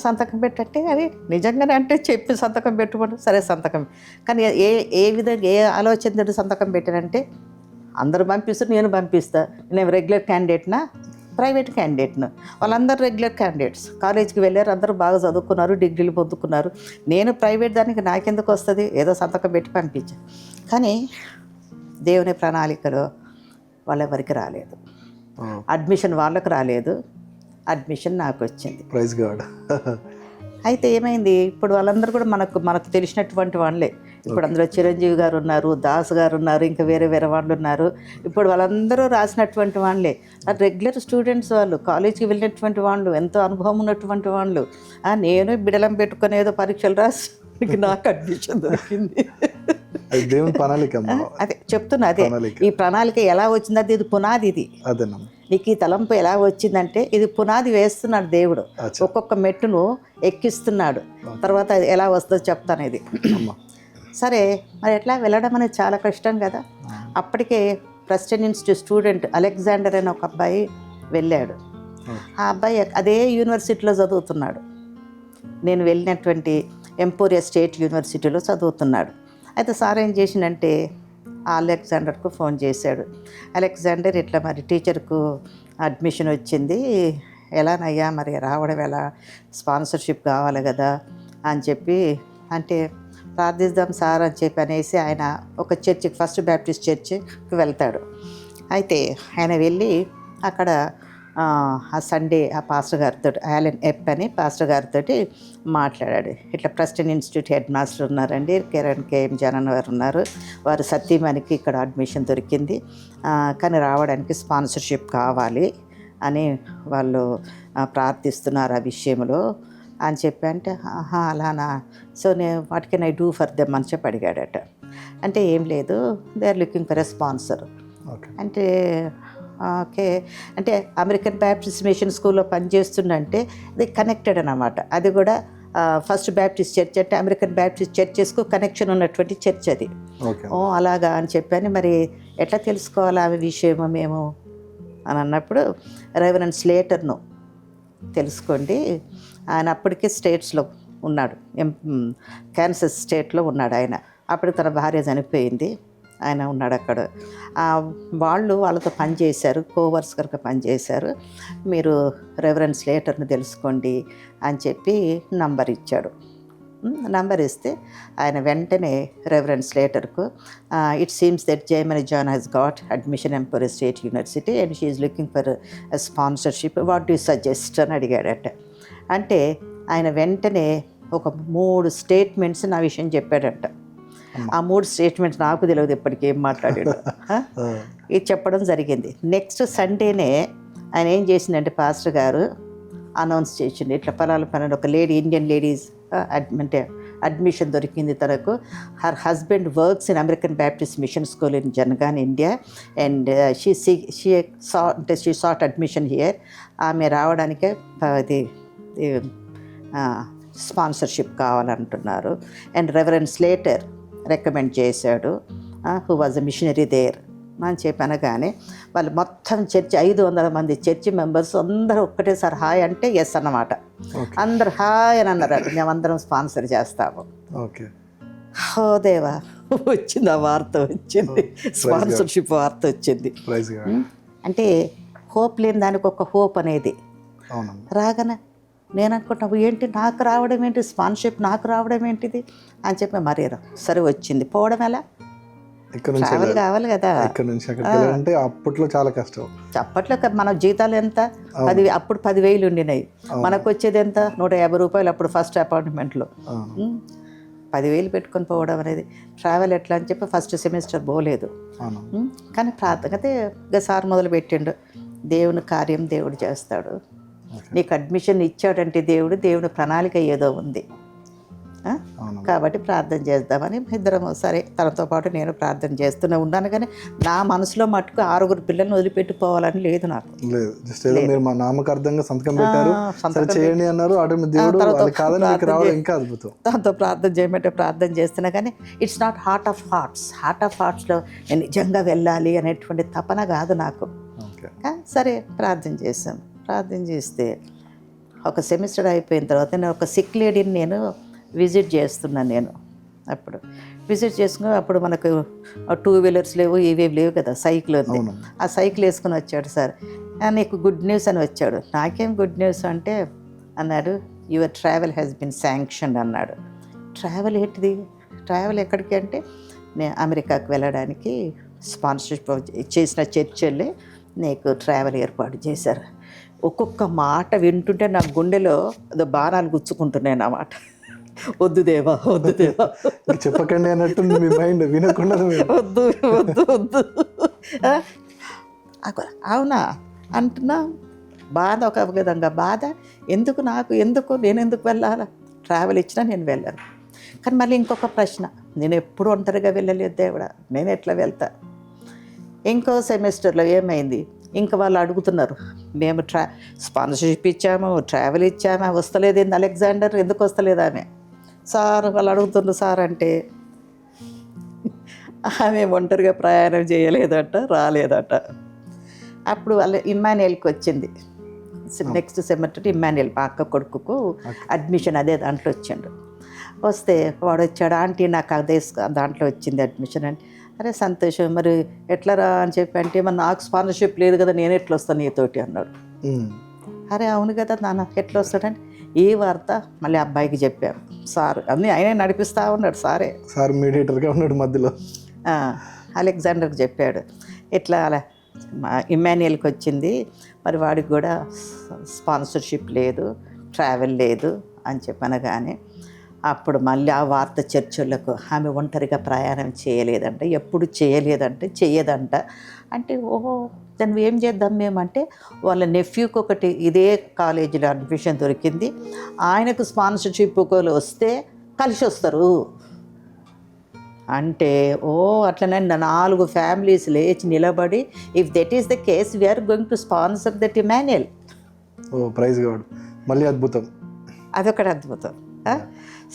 సంతకం పెట్టంటే అది నిజంగానే అంటే చెప్పి సంతకం పెట్టుకోండి, సరే సంతకం. కానీ ఏ విధంగా ఏ ఆలోచనతో సంతకం పెట్టానంటే, అందరూ పంపిస్తారు, నేను పంపిస్తా. నేను రెగ్యులర్ క్యాండిడేట్నా, ప్రైవేట్ క్యాండిడేట్ను. వాళ్ళందరూ రెగ్యులర్ క్యాండిడేట్స్, కాలేజీకి వెళ్ళారు, అందరూ బాగా చదువుకున్నారు, డిగ్రీలు పొందుకున్నారు. నేను ప్రైవేట్ దానికి నాకెందుకు వస్తుంది, ఏదో సంతకం పెట్టి పంపించాను. కానీ దేవుని ప్రణాళికలో వాళ్ళెవరికి రాలేదు. అడ్మిషన్ వాళ్ళకు రాలేదు, అడ్మిషన్ నాకు వచ్చింది. Praise God. అయితే ఏమైంది, ఇప్పుడు వాళ్ళందరూ కూడా మనకు తెలిసినటువంటి వాళ్ళే. ఇప్పుడు అందులో చిరంజీవి గారు ఉన్నారు, దాస్ గారు ఉన్నారు, ఇంకా వేరే వాళ్ళు ఉన్నారు. ఇప్పుడు వాళ్ళందరూ రాసినటువంటి వాళ్ళే, రెగ్యులర్ స్టూడెంట్స్ వాళ్ళు, కాలేజీకి వెళ్ళినటువంటి వాళ్ళు, ఎంతో అనుభవం ఉన్నటువంటి వాళ్ళు. నేను బిడలం పెట్టుకుని ఏదో పరీక్షలు రాసి నాకు అడ్మిషన్ దొరికింది. దేవుని ప్రణాళిక. అదే చెప్తున్నా, అదే ఈ ప్రణాళిక ఎలా వచ్చిందంటే ఇది పునాది. ఇది నీకు ఈ తలంపు ఎలా వచ్చిందంటే ఇది పునాది వేస్తున్నాడు దేవుడు, ఒక్కొక్క మెట్టును ఎక్కిస్తున్నాడు. తర్వాత ఎలా వస్తుందో చెప్తాను ఇది. సరే, మరి ఎట్లా వెళ్ళడం అనేది చాలా కష్టం కదా. అప్పటికే ప్రెస్టన్ ఇన్స్టిట్యూట్ స్టూడెంట్ అలెగ్జాండర్ అనే ఒక అబ్బాయి వెళ్ళాడు. ఆ అబ్బాయి అదే యూనివర్సిటీలో చదువుతున్నాడు, నేను వెళ్ళినటువంటి ఎంపోరియా స్టేట్ యూనివర్సిటీలో చదువుతున్నాడు. అయితే సార్ ఏం చేసిందంటే అలెగ్జాండర్కు ఫోన్ చేశాడు. అలెగ్జాండర్ ఇట్లా మరి టీచర్కు అడ్మిషన్ వచ్చింది, ఎలానయ్యా మరి రావడం ఎలా, స్పాన్సర్షిప్ కావాలి కదా అని చెప్పి అంటే, ప్రార్థిద్దాం సార్ అని చెప్పి అనేసి ఆయన ఒక చర్చికి, ఫస్ట్ బ్యాప్టిస్ట్ చర్చికి వెళ్తాడు. అయితే ఆయన వెళ్ళి అక్కడ ఆ సండే ఆ పాస్టర్ గారితో, యాలెన్ ఎప్ అని పాస్టర్ గారితో మాట్లాడాడు. ఇట్లా ప్రెస్టన్ ఇన్స్టిట్యూట్ హెడ్ మాస్టర్ ఉన్నారండి, కిరణ్ కేఎం జనన్ వారు ఉన్నారు, వారు సత్యమణికి ఇక్కడ అడ్మిషన్ దొరికింది, కానీ రావడానికి స్పాన్సర్షిప్ కావాలి అని వాళ్ళు ప్రార్థిస్తున్నారు ఆ విషయంలో అని చెప్పి. అంటే అలానా, సో నేను what can I do for them అని చెప్పి అడిగాడట. అంటే ఏం లేదు, they are looking for a sponsor అంటే, ఓకే అంటే అమెరికన్ బ్యాప్టిస్ట్ మిషన్ స్కూల్లో పనిచేస్తుందంటే అది కనెక్టెడ్ అన్నమాట. అది కూడా ఫస్ట్ బ్యాప్టిస్ట్ చర్చ్ అంటే అమెరికన్ బ్యాప్టిస్ట్ చర్చెస్కు కనెక్షన్ ఉన్నటువంటి చర్చ్ అది. ఓ అలాగా అని చెప్పాను. మరి ఎట్లా తెలుసుకోవాలి ఆ విషయమో మేము అని అన్నప్పుడు, రెవరెండ్ స్లేటర్ను తెలుసుకోండి, ఆయన అప్పటికే స్టేట్స్లో ఉన్నాడు, కాన్సస్ స్టేట్లో ఉన్నాడు ఆయన. అప్పుడు తన భార్య చనిపోయింది, ఆయన ఉన్నాడు అక్కడ. వాళ్ళతో పనిచేశారు, కోవర్కర్గా పనిచేశారు. మీరు రెవరెండ్ స్లేటర్ను తెలుసుకోండి అని చెప్పి నంబర్ ఇచ్చాడు. నంబర్ ఇస్తే ఆయన వెంటనే రెవరెండ్ స్లేటర్కు, it seems that Jayamani John has got admission Emporia State University and she is looking for sponsorship, what do suggest అని అడిగాడట. అంటే ఆయన వెంటనే ఒక 3 స్టేట్మెంట్స్ నా విషయం చెప్పాడంట. ఆ 3 స్టేట్మెంట్స్ నాకు తెలియదు ఇప్పటికీ ఏం మాట్లాడాడు. ఇది చెప్పడం జరిగింది. నెక్స్ట్ సండేనే ఆయన ఏం చేసిందంటే పాస్టర్ గారు అనౌన్స్ చేసింది, ఇట్లా పలానా ఒక లేడీ, ఇండియన్ లేడీస్ అంటే అడ్మిషన్ దొరికింది తనకు. Her husband works in American Baptist Mission School in Jangaon India and she sought admission here. ఆమె రావడానికే ఇది స్పాన్సర్షిప్ కావాలంటున్నారు. అండ్ రెవరెండ్ స్లేటర్ రికమెండ్ చేశాడు, who was a missionary there అని చెప్పి అనగానే వాళ్ళు మొత్తం చర్చి 500 మంది చర్చి మెంబర్స్ అందరూ ఒక్కటేసారి హాయ్ అంటే ఎస్ అన్నమాట. అందరు హాయ్ అని అన్నారు, మేమందరం స్పాన్సర్ చేస్తాము. ఓ దేవా, వచ్చింది ఆ వార్త, వచ్చింది స్పాన్సర్షిప్ వార్త వచ్చింది. అంటే హోప్ లేని దానికి ఒక హోప్ అనేది రాగానే నేను అనుకుంటున్నా, ఏంటి నాకు రావడం ఏంటి, స్పాన్సర్షిప్ నాకు రావడం ఏంటిది అని చెప్పి, మరి సరే వచ్చింది. పోవడం ఎలా, ట్రావెల్ కావాలి కదా. అప్పట్లో చాలా కష్టం. అప్పట్లో మన జీతాలు ఎంత, అప్పుడు 10,000 ఉండినాయి, మనకు వచ్చేది ఎంత, 150 రూపాయలు అప్పుడు ఫస్ట్ అపాయింట్మెంట్లో. 10,000 పెట్టుకొని పోవడం అనేది ట్రావెల్ ఎట్లా అని చెప్పి ఫస్ట్ సెమిస్టర్ పోలేదు. కానీ ప్రార్థన అయితే ఇక సార్ మొదలు పెట్టిండు, దేవుని కార్యం దేవుడు చేస్తాడు, నీకు అడ్మిషన్ ఇచ్చాడంటే దేవుని ప్రణాళిక ఏదో ఉంది. కాబట్టి ప్రార్థన చేద్దామని ఇద్దరం సరే తనతో పాటు నేను ప్రార్థన చేస్తూనే ఉన్నాను. కానీ నా మనసులో మట్టుకు 6 పిల్లల్ని వదిలిపెట్టుకోవాలని లేదు నాకు. లేదు, జస్ట్ ఏదో మీరు మా నామకార్థంగా సంతకం పెట్టారు, సరే చేయండి అన్నారు. దేవుడు కాదని మీకు రావడం ఇంకా అద్భుతం. దాంతో ప్రార్థన చేయమంటే ప్రార్థన చేస్తున్నా కానీ ఇట్స్ నాట్ హార్ట్ ఆఫ్ హార్ట్స్లో నేను నిజంగా వెళ్ళాలి అనేటువంటి తపన కాదు నాకు. సరే ప్రార్థన చేసాం. ప్రార్థన చేస్తే ఒక సెమిస్టర్ అయిపోయిన తర్వాత నేను ఒక సిక్ లేడీని నేను విజిట్ చేస్తున్నాను. నేను అప్పుడు విజిట్ చేసుకుని అప్పుడు మనకు 2 వీలర్స్ లేవు, ఇవేవి లేవు కదా, సైకిల్ ఉంది. ఆ సైకిల్ వేసుకుని వచ్చాడు. సార్ నీకు గుడ్ న్యూస్ అని వచ్చాడు. నాకేం గుడ్ న్యూస్ అంటే అన్నాడు, your travel has been sanction అన్నాడు. ట్రావెల్ ఏంటిది? ట్రావెల్ ఎక్కడికి అంటే నేను అమెరికాకు వెళ్ళడానికి స్పాన్సర్షిప్ చేసిన చర్చలే నీకు ట్రావెల్ ఏర్పాటు చేశారు. ఒక్కొక్క మాట వింటుంటే నా గుండెలో అదో బాణాలు గుచ్చుకుంటున్నాయి అన్నమాట. వద్దు దేవా, వద్దు దేవా, చెప్పకండి అన్నట్టుంది మీ మైండ్, వినకుండా వద్దు వద్దు వద్దు. అవునా అంటున్నా. బాధ ఒక విధంగా బాధ. నేను ఎందుకు వెళ్ళాలా? ట్రావెల్ ఇచ్చినా నేను వెళ్ళాను. కానీ మళ్ళీ ఇంకొక ప్రశ్న, నేను ఎప్పుడు ఒంటరిగా వెళ్ళలేదు దేవుడా, నేను ఎట్లా వెళ్తా? ఇంకో సెమిస్టర్లో ఏమైంది, ఇంకా వాళ్ళు అడుగుతున్నారు, మేము స్పాన్సర్షిప్ ఇచ్చాము, ట్రావెల్ ఇచ్చాము, వస్తలేదేంది అలెగ్జాండర్, ఎందుకు వస్తలేదు ఆమె? సార్ వాళ్ళు అడుగుతున్నారు సార్ అంటే ఆమె ఒంటరిగా ప్రయాణం చేయలేదట, రాలేదట. అప్పుడు వాళ్ళ ఇమ్మాన్యుయల్కి వచ్చింది. నెక్స్ట్ సెమిస్టర్ ఇమ్మాన్యుయల్ మా అక్క కొడుకుకు అడ్మిషన్ అదే దాంట్లో వచ్చిండు. వస్తే వాడు వచ్చాడు, ఆంటీ నాకు అదే దాంట్లో వచ్చింది అడ్మిషన్ అంటే, అరే సంతోషం, మరి ఎట్లా రా అని చెప్పి అంటే, మరి నాకు స్పాన్సర్షిప్ లేదు కదా, నేను ఎట్లా వస్తాను నీతోటి అన్నాడు. అరే అవును కదా నాన్న, ఎట్లా వస్తాడంటే ఈ వార్త మళ్ళీ అబ్బాయికి చెప్పాము. సార్ అన్నీ ఆయనే నడిపిస్తూ ఉన్నాడు. సార్ మీడియేటర్గా ఉన్నాడు మధ్యలో. అలెగ్జాండర్కి చెప్పాడు, ఇట్లా అలా ఇమ్మాన్యుయల్కి వచ్చింది, మరి వాడికి కూడా స్పాన్సర్షిప్ లేదు, ట్రావెల్ లేదు అని చెప్పనగానే అప్పుడు మళ్ళీ ఆ వార్త చర్చలకు ఆమె ఒంటరిగా ప్రయాణం చేయలేదంట, ఎప్పుడు చెయ్యదంట అంటే, ఓహో దాన్ని ఏం చేద్దాం మేమంటే, వాళ్ళ నెఫ్యూకి ఒకటి ఇదే కాలేజీలో అడ్మిషన్ దొరికింది, ఆయనకు స్పాన్సర్షిప్ వస్తే కలిసి వస్తారు అంటే, అట్లనే 4 ఫ్యామిలీస్ లేచి నిలబడి, if that is the case we are going to sponsor that Emmanuel. Praise God, మళ్ళీ అద్భుతం. అదొకటి అద్భుతం.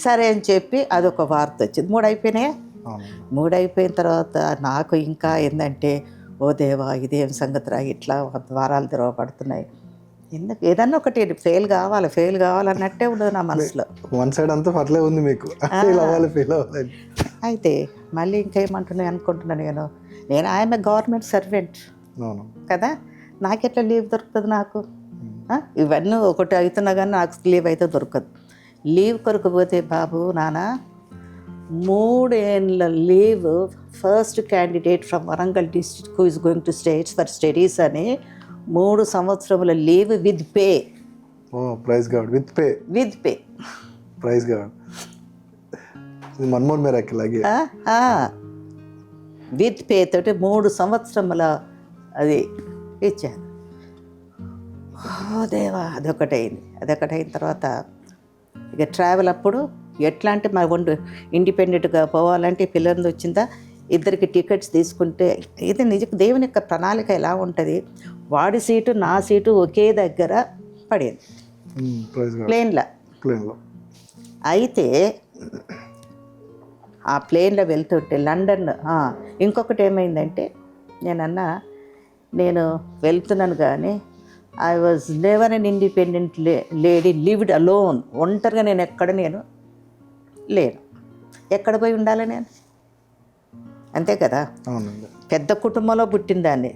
సరే అని చెప్పి అదొక వార్త వచ్చింది. 3 అయిపోయినాయా? 3 అయిపోయిన తర్వాత నాకు ఇంకా ఏంటంటే, ఓ దేవా ఇదేం సంగతి రా, ఇట్లా ద్వారాలు తెరవబడుతున్నాయి, ఎందుకు ఏదన్నా ఒకటి ఫెయిల్ కావాలన్నట్టే ఉండదు నా మనసులో. వన్ సైడ్ అంతా పర్లే ఉంది మీకు, ఫెయిల్ అవ్వాలి. అయితే మళ్ళీ ఇంకేమంటున్నాయి అనుకుంటున్నాను, నేను ఐఎమ్ ఏ గవర్నమెంట్ సర్వెంట్ కదా, నాకెట్లా లీవ్ దొరుకుతుంది? నాకు ఇవన్నీ ఒకటి అవుతున్నా కానీ నాకు లీవ్ అయితే దొరకదు. లీవ్ కొరకు పోతే బాబు నాన్న 3 ఏళ్ళ leave, first candidate from Warangal district who is going to States for studies అని 3 సంవత్సరముల leave with pay. Praise God, with pay. Praise God, one more miracle again. With pay తోటి 3 సంవత్సరముల అది ఇచ్చారు. దేవా, అదొకటైన తర్వాత ఇక ట్రావెల్ అప్పుడు ఎట్లా అంటే మా ఇండిపెండెంట్గా పోవాలంటే పిల్లలు వచ్చిందా, 2 టికెట్స్ తీసుకుంటే, ఇది నిజం దేవుని యొక్క ప్రణాళిక ఎలా ఉంటుంది, వాడి సీటు నా సీటు ఒకే దగ్గర పడేది ప్లేన్లో. అయితే ఆ ప్లేన్లో వెళ్తుంటే లండన్, ఇంకొకటి ఏమైందంటే నేను వెళ్తున్నాను కానీ I was never an independent lady lived alone. ఒంటరిగా నేను లేను. ఎక్కడ పోయి ఉండాలి నేను? అంతే కదా. పెద్ద కుటుంబంలో పుట్టిన దాన్ని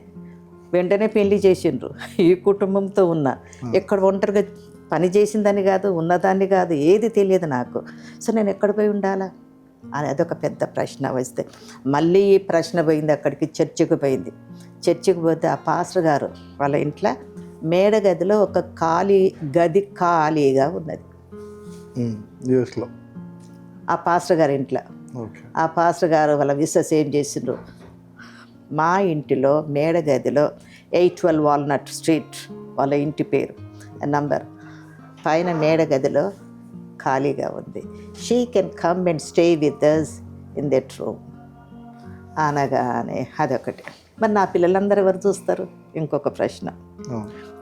వెంటనే పెళ్లి చేసిండ్రు, ఈ కుటుంబంతో ఉన్నా, ఎక్కడ ఒంటరిగా పని చేసిందని కాదు, ఉన్నదాన్ని కాదు, ఏది తెలియదు నాకు. సో నేను ఎక్కడ పోయి ఉండాలా అని అదొక పెద్ద ప్రశ్న వస్తే, మళ్ళీ ఈ ప్రశ్న పోయింది అక్కడికి, చర్చికి పోయింది. చర్చికి పోతే ఆ పాస్టర్ గారు వాళ్ళ ఇంట్లో మేడ గదిలో ఒక ఖాళీగా ఉన్నది ఆ పాస్టర్ గారి ఇంట్లో. ఆ పాస్టర్ గారు వాళ్ళ విశ్వాస ఏం చేసిండ్రు, మా ఇంటిలో మేడ గదిలో 812 వాల్నట్ స్ట్రీట్ వాళ్ళ ఇంటి పేరు, నంబర్ పైన మేడ గదిలో ఖాళీగా ఉంది. She can come and stay with us in that room అనగానే అదొకటి. మరి నా పిల్లలందరూ ఎవరు చూస్తారు? ఇంకొక ప్రశ్న.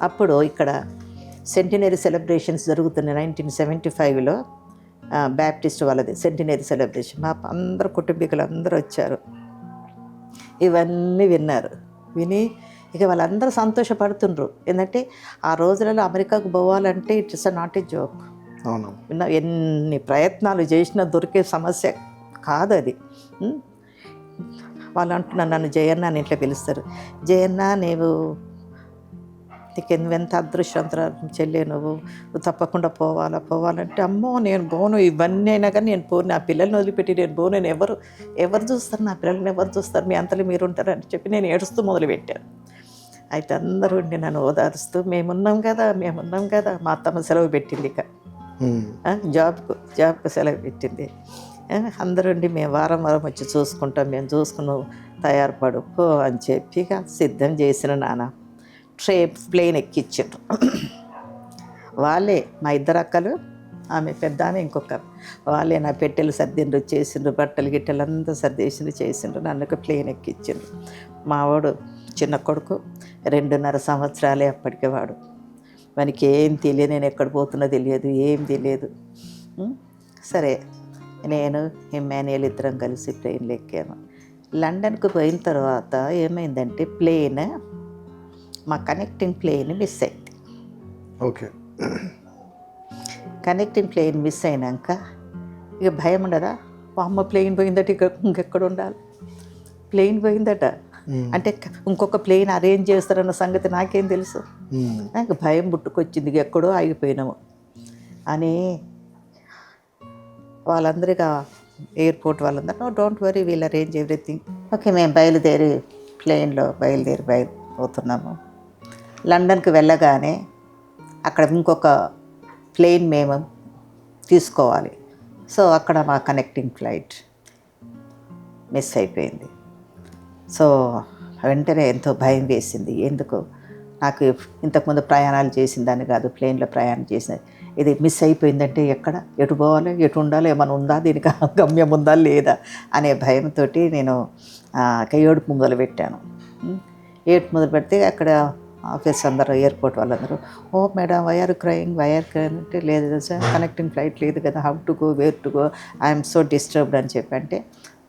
అప్పుడు ఇక్కడ సెంటినరీ సెలబ్రేషన్స్ జరుగుతున్నాయి 1975లో. బ్యాప్టిస్ట్ వాళ్ళది సెంటినరీ సెలబ్రేషన్. మా అందరు కుటుంబీకులు అందరూ వచ్చారు, ఇవన్నీ విన్నారు. విని ఇక వాళ్ళందరూ సంతోషపడుతుండ్రు. ఏంటంటే ఆ రోజులలో అమెరికాకు పోవాలంటే ఇట్స్ నాట్ ఏ జోక్. విన్నా, ఎన్ని ప్రయత్నాలు చేసినా దొరికే సమస్య కాదు అది. వాళ్ళు అంటున్నారు, నన్ను జయన్న అని ఇట్లా పిలుస్తారు. జయన్న నీవు నీకెంత అదృష్టవంతురాలు చెల్లె, నువ్వు తప్పకుండా పోవాలంటే అమ్మో నేను పోను, ఇవన్నీ అయినా కానీ నేను పోను, నా పిల్లల్ని వదిలిపెట్టి నేను పోను, నేను ఎవరు చూస్తారు, నా పిల్లల్ని ఎవరు చూస్తారు, మీ అంతలో మీరు ఉంటారు అని చెప్పి నేను ఏడుస్తూ మొదలుపెట్టాను. అయితే అందరూ ఉండి నన్ను ఓదారుస్తూ మేమున్నాం కదా. మా అత్తమ్మ సెలవు పెట్టింది, ఇక జాబ్కు సెలవు పెట్టింది. అందరూ ఉండి మేము వారం వచ్చి చూసుకుంటాం, మేము చూసుకుని తయారుపడు పో అని చెప్పి ఇక సిద్ధం చేసిన నాన్న ప్లేన్ ఎక్కించారు. వాళ్ళే మా ఇద్దరు అక్కలు, ఆమె పెద్ద ఆమె ఇంకొక, వాళ్ళే నా పెట్టెలు సర్దిండ్రు, చేసిండ్రు, బట్టలు గిట్టెలు అంతా సర్దేసిండ్రు, చేసిండ్రు. నన్ను ప్లేన్ ఎక్కించిండ్రు. మావాడు చిన్న కొడుకు 2.5 సంవత్సరాలే అప్పటికే. వాడు మనకి ఏం తెలియదు, నేను ఎక్కడ పోతున్నా తెలియదు, ఏం తెలియదు. సరే నేను ఇమ్మాన్యుయల్ ఇద్దరం కలిసి ప్లేన్లో ఎక్కాను. లండన్కు పోయిన తర్వాత ఏమైందంటే ప్లేన్, మా కనెక్టింగ్ ప్లేన్ మిస్ అయింది. ఓకే. కనెక్టింగ్ ప్లేన్ మిస్ అయినాక ఇక భయం ఉండదా? అమ్మ ప్లేన్ పోయిందట, ఇక ఇంకెక్కడ ఉండాలి, ప్లేన్ పోయిందట అంటే ఇంకొక ప్లేన్ అరేంజ్ చేస్తారన్న సంగతి నాకేం తెలుసు. నాకు భయం పుట్టుకొచ్చింది, ఎక్కడో ఆగిపోయినాము అని. వాళ్ళందరికీ ఎయిర్పోర్ట్ వాళ్ళందరూ no don't worry we'll arrange everything. Okay, మేము ప్లేన్లో బయలుదేరిపోతున్నాము. లండన్కి వెళ్ళగానే అక్కడ ఇంకొక ప్లేన్ మేము తీసుకోవాలి. సో అక్కడ మా కనెక్టింగ్ ఫ్లైట్ మిస్ అయిపోయింది. సో వెంటనే ఎంతో భయం వేసింది. ఎందుకు, నాకు ఇంతకుముందు ప్రయాణాలు చేసిన దాన్ని కాదు, ప్లేన్లో ప్రయాణం చేసినది. ఇది మిస్ అయిపోయిందంటే ఎటు పోవాలి, ఎటు ఉండాలి, ఏమైనా ఉందా, దీనికి గమ్యం ఉందా లేదా అనే భయంతో నేను ఏడుపు మొదలు పెట్టాను. ఏడుపు మొదలు పెడితే అక్కడ ఆఫీస్ అందరూ, ఎయిర్పోర్ట్ వాళ్ళందరూ, oh madam why are crying అంటే, లేదు సార్ కనెక్టింగ్ ఫ్లైట్ లేదు కదా, how to go, where to go, I'm so disturbed అని చెప్పంటే,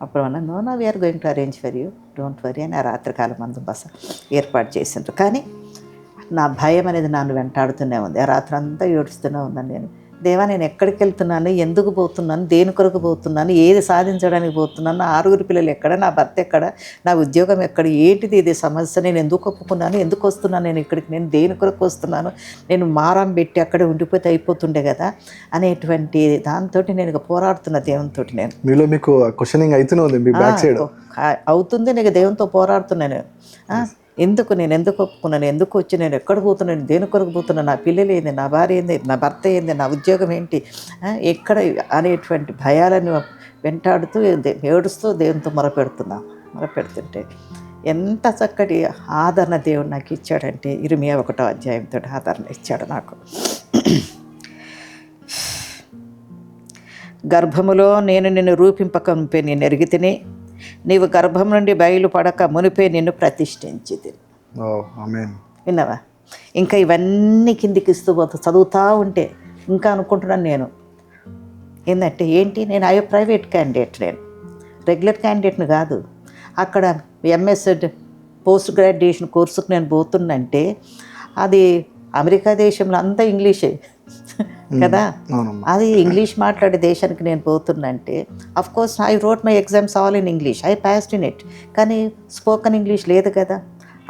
అప్పుడు అన్నా no we are going to arrange for you, don't worry అని ఆ రాత్రికాలం మందు బస ఏర్పాటు చేసిండ్రు. కానీ నా భయం అనేది నన్ను వెంటాడుతూనే ఉంది. ఆ రాత్రి అంతా ఏడుస్తూనే ఉన్నాను నేను. దేవా, నేను ఎక్కడికి వెళ్తున్నాను, ఎందుకు పోతున్నాను, దేని కొరకు పోతున్నాను, ఏది సాధించడానికి పోతున్నాను, నా 6 పిల్లలు ఎక్కడ, నా భర్త ఎక్కడ, నా ఉద్యోగం ఎక్కడ, ఏంటిది ఇది సమస్య, నేను ఎందుకు ఒప్పుకున్నాను, ఎందుకు వస్తున్నాను నేను ఇక్కడికి, నేను దేని కొరకు వస్తున్నాను, నేను మారం పెట్టి అక్కడే ఉండిపోతే అయిపోతుండే కదా అనేటువంటి దాంతో నేను పోరాడుతున్న దేవునితో. నేను మీలో మీకు క్వశ్చనింగ్ అవుతూనే ఉంది, మీ బ్యాక్ సైడ్ అవుతుంది. నేను దేవునితో పోరాడుతున్నాను. నేను ఎందుకు ఒప్పుకున్నాను, ఎందుకు వచ్చి, నేను ఎక్కడ పోతున్నాను, దేని కొరకు పోతున్నాను, నా పిల్లలు ఏంది, నా భార్య ఏంది, నా భర్త ఏంది, నా ఉద్యోగం ఏంటి, ఎక్కడ అనేటువంటి భయాలను వెంటాడుతూ ఏడుస్తూ దేవునితో మొరపెడుతుంటే ఎంత చక్కటి ఆదరణ దేవుడు నాకు ఇచ్చాడంటే, ఇర్మియా 1వ అధ్యాయంతో ఆదరణ ఇచ్చాడు నాకు. గర్భములో నేను నిన్ను రూపింపక మునిపే నేను ఎరిగితిని, నీవు గర్భం నుండి బయలుపడక మునిపే నిన్ను ప్రతిష్ఠించితిని. విన్నావా? ఇంకా ఇవన్నీ కిందికి ఇస్తూ చదువుతూ ఉంటే ఇంకా అనుకుంటున్నాను నేను ఏంటంటే, నేను ప్రైవేట్ క్యాండిడేట్, నేను రెగ్యులర్ క్యాండిడేట్ని కాదు. అక్కడ ఎంఎస్ పోస్ట్ గ్రాడ్యుయేషన్ కోర్సుకు నేను పోతున్నంటే అది అమెరికా దేశంలో అంతా ఇంగ్లీషే కదా, అది ఇంగ్లీష్ మాట్లాడే దేశానికి నేను పోతున్నంటే of course I wrote my exams all in English, I passed in it, కానీ స్పోకన్ ఇంగ్లీష్ లేదు కదా.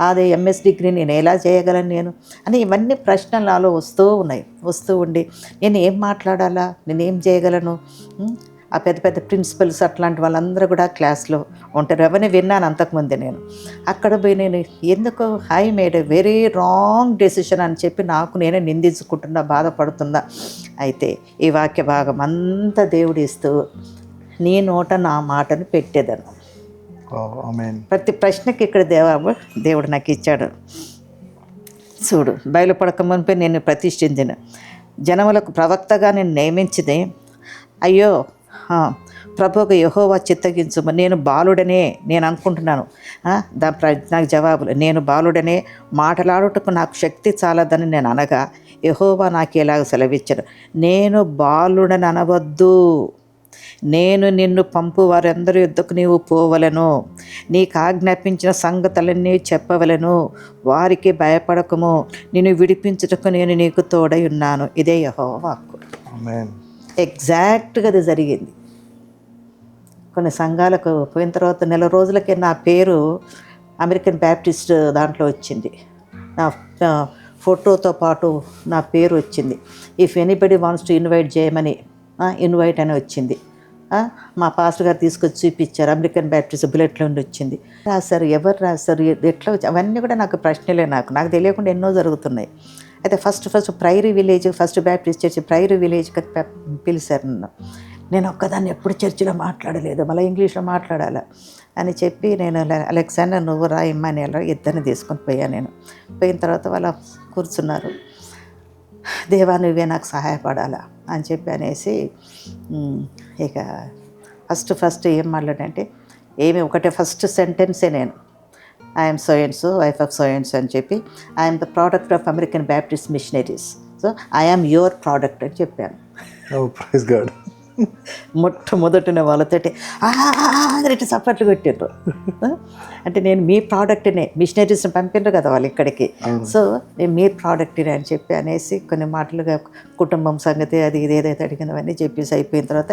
అదే ఎంఎస్ డిగ్రీ నేను ఎలా చేయగలను నేను అని ఇవన్నీ ప్రశ్నలు నాలో వస్తూ ఉండి నేను ఏం మాట్లాడాలా, నేను ఏం చేయగలను. ఆ పెద్ద ప్రిన్సిపల్స్ అట్లాంటి వాళ్ళందరూ కూడా క్లాస్లో ఉంటారు. అవన్నీ విన్నాను అంతకుముందే. నేను అక్కడ పోయి నేను ఎందుకు I made a very wrong decision అని చెప్పి నాకు నేనే నిందించుకుంటున్నా, బాధపడుతున్నా. అయితే ఈ వాక్య భాగం అంతా దేవుడు ఇస్తూ నీ నోట నా మాటను పెట్టేదను. ప్రతి ప్రశ్నకి ఇక్కడ దేవుడు నాకు ఇచ్చాడు. చూడు బయలుపడక మునిపే నేను ప్రతిష్ఠించిన జనములకు ప్రవక్తగా నేను నియమించింది. అయ్యో ప్రభువుకు యెహోవా చిత్తగించుము. నేను బాలుడనే నేను అనుకుంటున్నాను. నాకు జవాబులు, నేను బాలుడనే మాట్లాడుటకు నాకు శక్తి చాలదని నేను అనగా యెహోవా నాకు ఎలాగ సెలవిచ్చాడు, నేను బాలుడని అనవద్దు, నేను నిన్ను పంపు వారందరి యుద్ధకు నీవు పోవలను, నీకు ఆజ్ఞాపించిన సంగతులన్నీ చెప్పవలను, వారికి భయపడకము, నిన్ను విడిపించుటకు నేను నీకు తోడై ఉన్నాను. ఇదే యెహోవా వాక్కు. ఎగ్జాక్ట్గా అది జరిగింది. కొన్ని సంఘాలకు పోయిన తర్వాత నెల రోజులకే నా పేరు అమెరికన్ బ్యాప్టిస్ట్ దాంట్లో వచ్చింది. నా ఫోటోతో పాటు నా పేరు వచ్చింది. If anybody wants to invite చేయమని ఇన్వైట్ అని వచ్చింది. మా పాస్టర్ గారు తీసుకొచ్చి చూపించారు. అమెరికన్ బ్యాప్టిస్ట్ బుల్లెట్లో ఉండి వచ్చింది. రాశారు, ఎవరు రాశారు, ఎట్లా అవన్నీ కూడా నాకు ప్రశ్నలే. నాకు తెలియకుండా ఎన్నో జరుగుతున్నాయి. అయితే first prairie village, first Baptist church prairie విలేజ్కి పిలిచారు నన్ను. నేను ఒక్కదాన్ని ఎప్పుడు చర్చిలో మాట్లాడలేదు, మళ్ళీ ఇంగ్లీష్లో మాట్లాడాలా అని చెప్పి నేను అలెగ్జాండర్ నువ్వు రా ఇమ్మాన్యుయల్ ఇద్దరిని తీసుకొని పోయాను. నేను పోయిన తర్వాత వాళ్ళు కూర్చున్నారు. దేవా నువ్వే నాకు సహాయపడాలా అని చెప్పి అనేసి ఇక ఫస్ట్ ఏం మాట్లాడంటే ఒకటే ఫస్ట్ సెంటెన్సే నేను I'm so and so wife of so and so అని చెప్పి I'm the product of American Baptist missionaries, so I'm your product అని చెప్పాను. Praise God. మొట్టమొదటిన వాళ్ళతోటి ఇటు సపరేట్లు కొట్టిండ్రు. అంటే నేను మీ ప్రోడక్ట్నే, మిషనరీస్ని పంపిండ్రు కదా వాళ్ళు ఇక్కడికి, సో నేను మీ ప్రోడక్ట్నే అని చెప్పి అనేసి కొన్ని మాటలుగా కుటుంబం సంగతి అది ఇది ఏదైతే అడిగినవన్నీ చెప్పేసి అయిపోయిన తర్వాత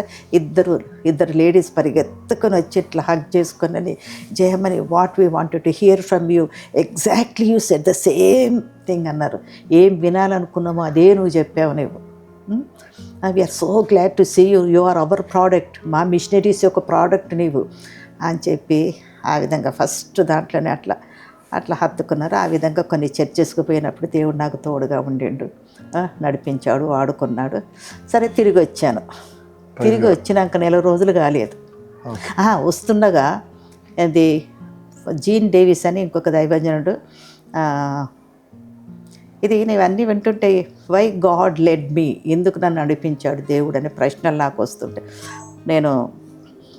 ఇద్దరు లేడీస్ పరిగెత్తుకొని వచ్చి ఇట్లా హగ్ చేసుకొని Jayamani what we wanted to hear from you, exactly you said the same thing అన్నారు. ఏం వినాలనుకున్నామో అదే నువ్వు చెప్పావు నువ్వు. We're so glad to see you are our product, మా మిషనరీస్ యొక్క ప్రోడక్ట్ నీవు అని చెప్పి ఆ విధంగా ఫస్ట్ దాంట్లోనే అట్లా హత్తుకున్నారు. ఆ విధంగా కొన్ని చర్చెస్కి పోయినప్పుడు దేవుడు నాకు తోడుగా ఉండిండు, నడిపించాడు, వాడుకున్నాడు. సరే తిరిగి వచ్చాను. తిరిగి వచ్చినాక నెల రోజులు కాలేదు. వస్తుండగా అది జీన్ డేవిస్ అని ఇంకొక దైవజనుడు, ఇది నీవన్నీ వింటుంటే వై గాడ్ లెడ్ మీ, ఎందుకు నన్ను నడిపించాడు దేవుడు అనే ప్రశ్నలు నాకు వస్తుంటాయి. నేను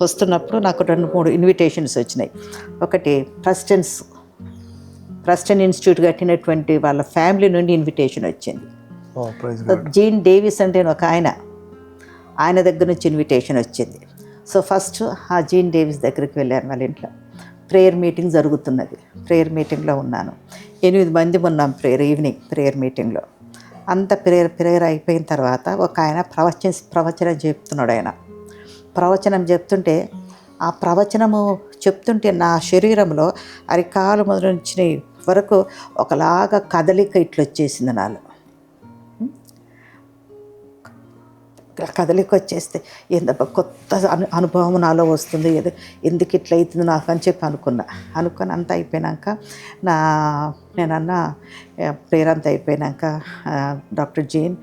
వస్తున్నప్పుడు నాకు 2-3 ఇన్విటేషన్స్ వచ్చినాయి. ఒకటి ప్రెస్టన్ ఇన్స్టిట్యూట్ కట్టినటువంటి వాళ్ళ ఫ్యామిలీ నుండి ఇన్విటేషన్ వచ్చింది. జీన్ డేవిస్ అంటే ఒక ఆయన దగ్గర నుంచి ఇన్విటేషన్ వచ్చింది. సో ఫస్ట్ ఆ జీన్ డేవిస్ దగ్గరికి వెళ్ళాను. వాళ్ళ ఇంట్లో ప్రేయర్ మీటింగ్ జరుగుతున్నది. ప్రేయర్ మీటింగ్లో ఉన్నాను. 8 మంది ఉన్నాం ఈవినింగ్ ప్రేయర్ మీటింగ్లో. అంత ప్రేయర్ అయిపోయిన తర్వాత ఒక ఆయన ప్రవచనం చెప్తున్నాడు. ఆయన ప్రవచనం చెప్తుంటే ఆ ప్రవచనము చెప్తుంటే నా శరీరంలో అరికాలు మొదలుంచిన వరకు ఒకలాగా కదలిక ఇట్లా వచ్చేసింది. నాలో కదలిక వచ్చేస్తే ఎంత కొత్త అనుభవం నాలో వస్తుంది, ఎందుకు ఇట్లా అవుతుంది నాకు అని చెప్పి అనుకుని అంతా అయిపోయినాక నేనన్నా ప్రేయర్ అంతా అయిపోయినాక డాక్టర్ జీన్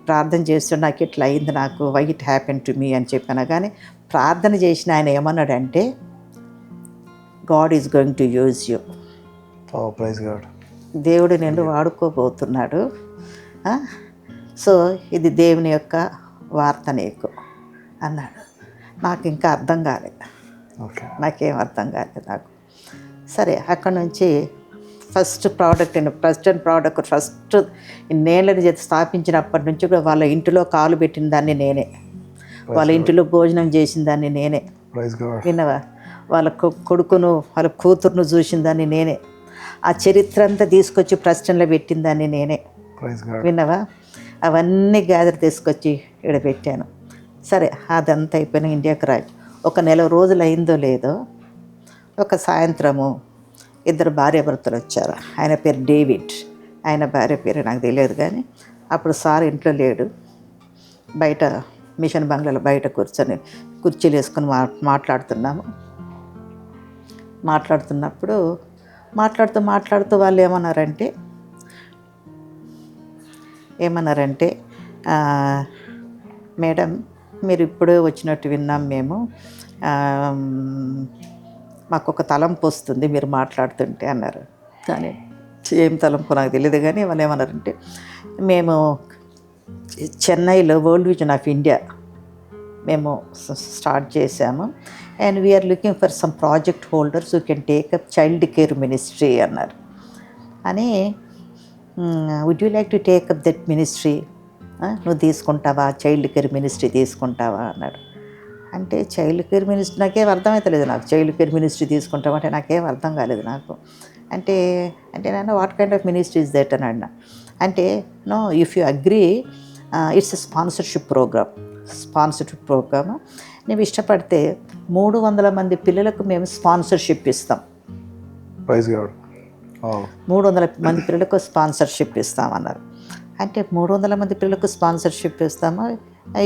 ప్రార్థన చేస్తూ నాకు ఇట్లా అయింది, నాకు why it happen to me అని చెప్పాను. కానీ ప్రార్థన చేసిన ఆయన ఏమన్నాడంటే God is going to use you, దేవుడు నిన్ను వాడుకోబోతున్నాడు, సో ఇది దేవుని యొక్క వార్త నీకు అన్నాడు. నాకు ఇంకా అర్థం కాలేదు, నాకేం అర్థం కాలేదు నాకు. సరే అక్కడ నుంచి ఫస్ట్ ప్రోడక్ట్ ఫస్ట్ నేలని స్థాపించినప్పటి నుంచి కూడా వాళ్ళ ఇంటిలో కాలు పెట్టిన దాన్ని నేనే, వాళ్ళ ఇంటిలో భోజనం చేసిన దాన్ని నేనే, విన్నవా, వాళ్ళ కొడుకును వాళ్ళ కూతురును చూసిన దాన్ని నేనే, ఆ చరిత్ర అంతా తీసుకొచ్చి ప్రశ్నలో పెట్టిన దాన్ని నేనే, విన్నవా, అవన్నీ గ్యాదర్ తీసుకొచ్చి ఇక్కడ పెట్టాను. సరే అదంతా అయిపోయినా ఇండియాకి ఒక నెల రోజులు అయిందో లేదో ఒక సాయంత్రము 2 భార్యాభర్తలు వచ్చారు. ఆయన పేరు డేవిడ్, ఆయన భార్య పేరు నాకు తెలియదు. కానీ అప్పుడు సార్ ఇంట్లో లేడు, బయట మిషన్ బంగ్లాలో బయట కూర్చొని కుర్చీలు వేసుకొని మాట్లాడుతున్నాము. మాట్లాడుతున్నప్పుడు మాట్లాడుతూ వాళ్ళు ఏమన్నారంటే మేడం మీరు ఇప్పుడే వచ్చినట్టు విన్నాం మేము, మాకు ఒక తలంపు వస్తుంది మీరు మాట్లాడుతుంటే అన్నారు. కానీ ఏం తలంపు నాకు తెలియదు, కానీ వాళ్ళు ఏమన్నారంటే మేము చెన్నైలో వరల్డ్ విజన్ ఆఫ్ ఇండియా మేము స్టార్ట్ చేశాము and we are looking for some project holders who can take up child care ministry అన్నారు. అని would you like to take up that ministry, నువ్వు తీసుకుంటావా, చైల్డ్ కేర్ మినిస్ట్రీ తీసుకుంటావా అన్నాడు. అంటే చైల్డ్ కేర్ మినిస్ట్రీ నాకేం అర్థమవుతలేదు, నాకు చైల్డ్ కేర్ మినిస్ట్రీ తీసుకుంటామంటే నాకేం అర్థం కాలేదు నాకు. అంటే నేను what kind of ministry is that అని అన్నా. అంటే no, if you agree it's a sponsorship programme, నువ్వు ఇష్టపడితే 300 మంది పిల్లలకు మేము స్పాన్సర్షిప్ ఇస్తాం, 300 మంది పిల్లలకు స్పాన్సర్షిప్ ఇస్తామన్నారు. అంటే 300 మంది పిల్లలకు స్పాన్సర్షిప్ ఇస్తామా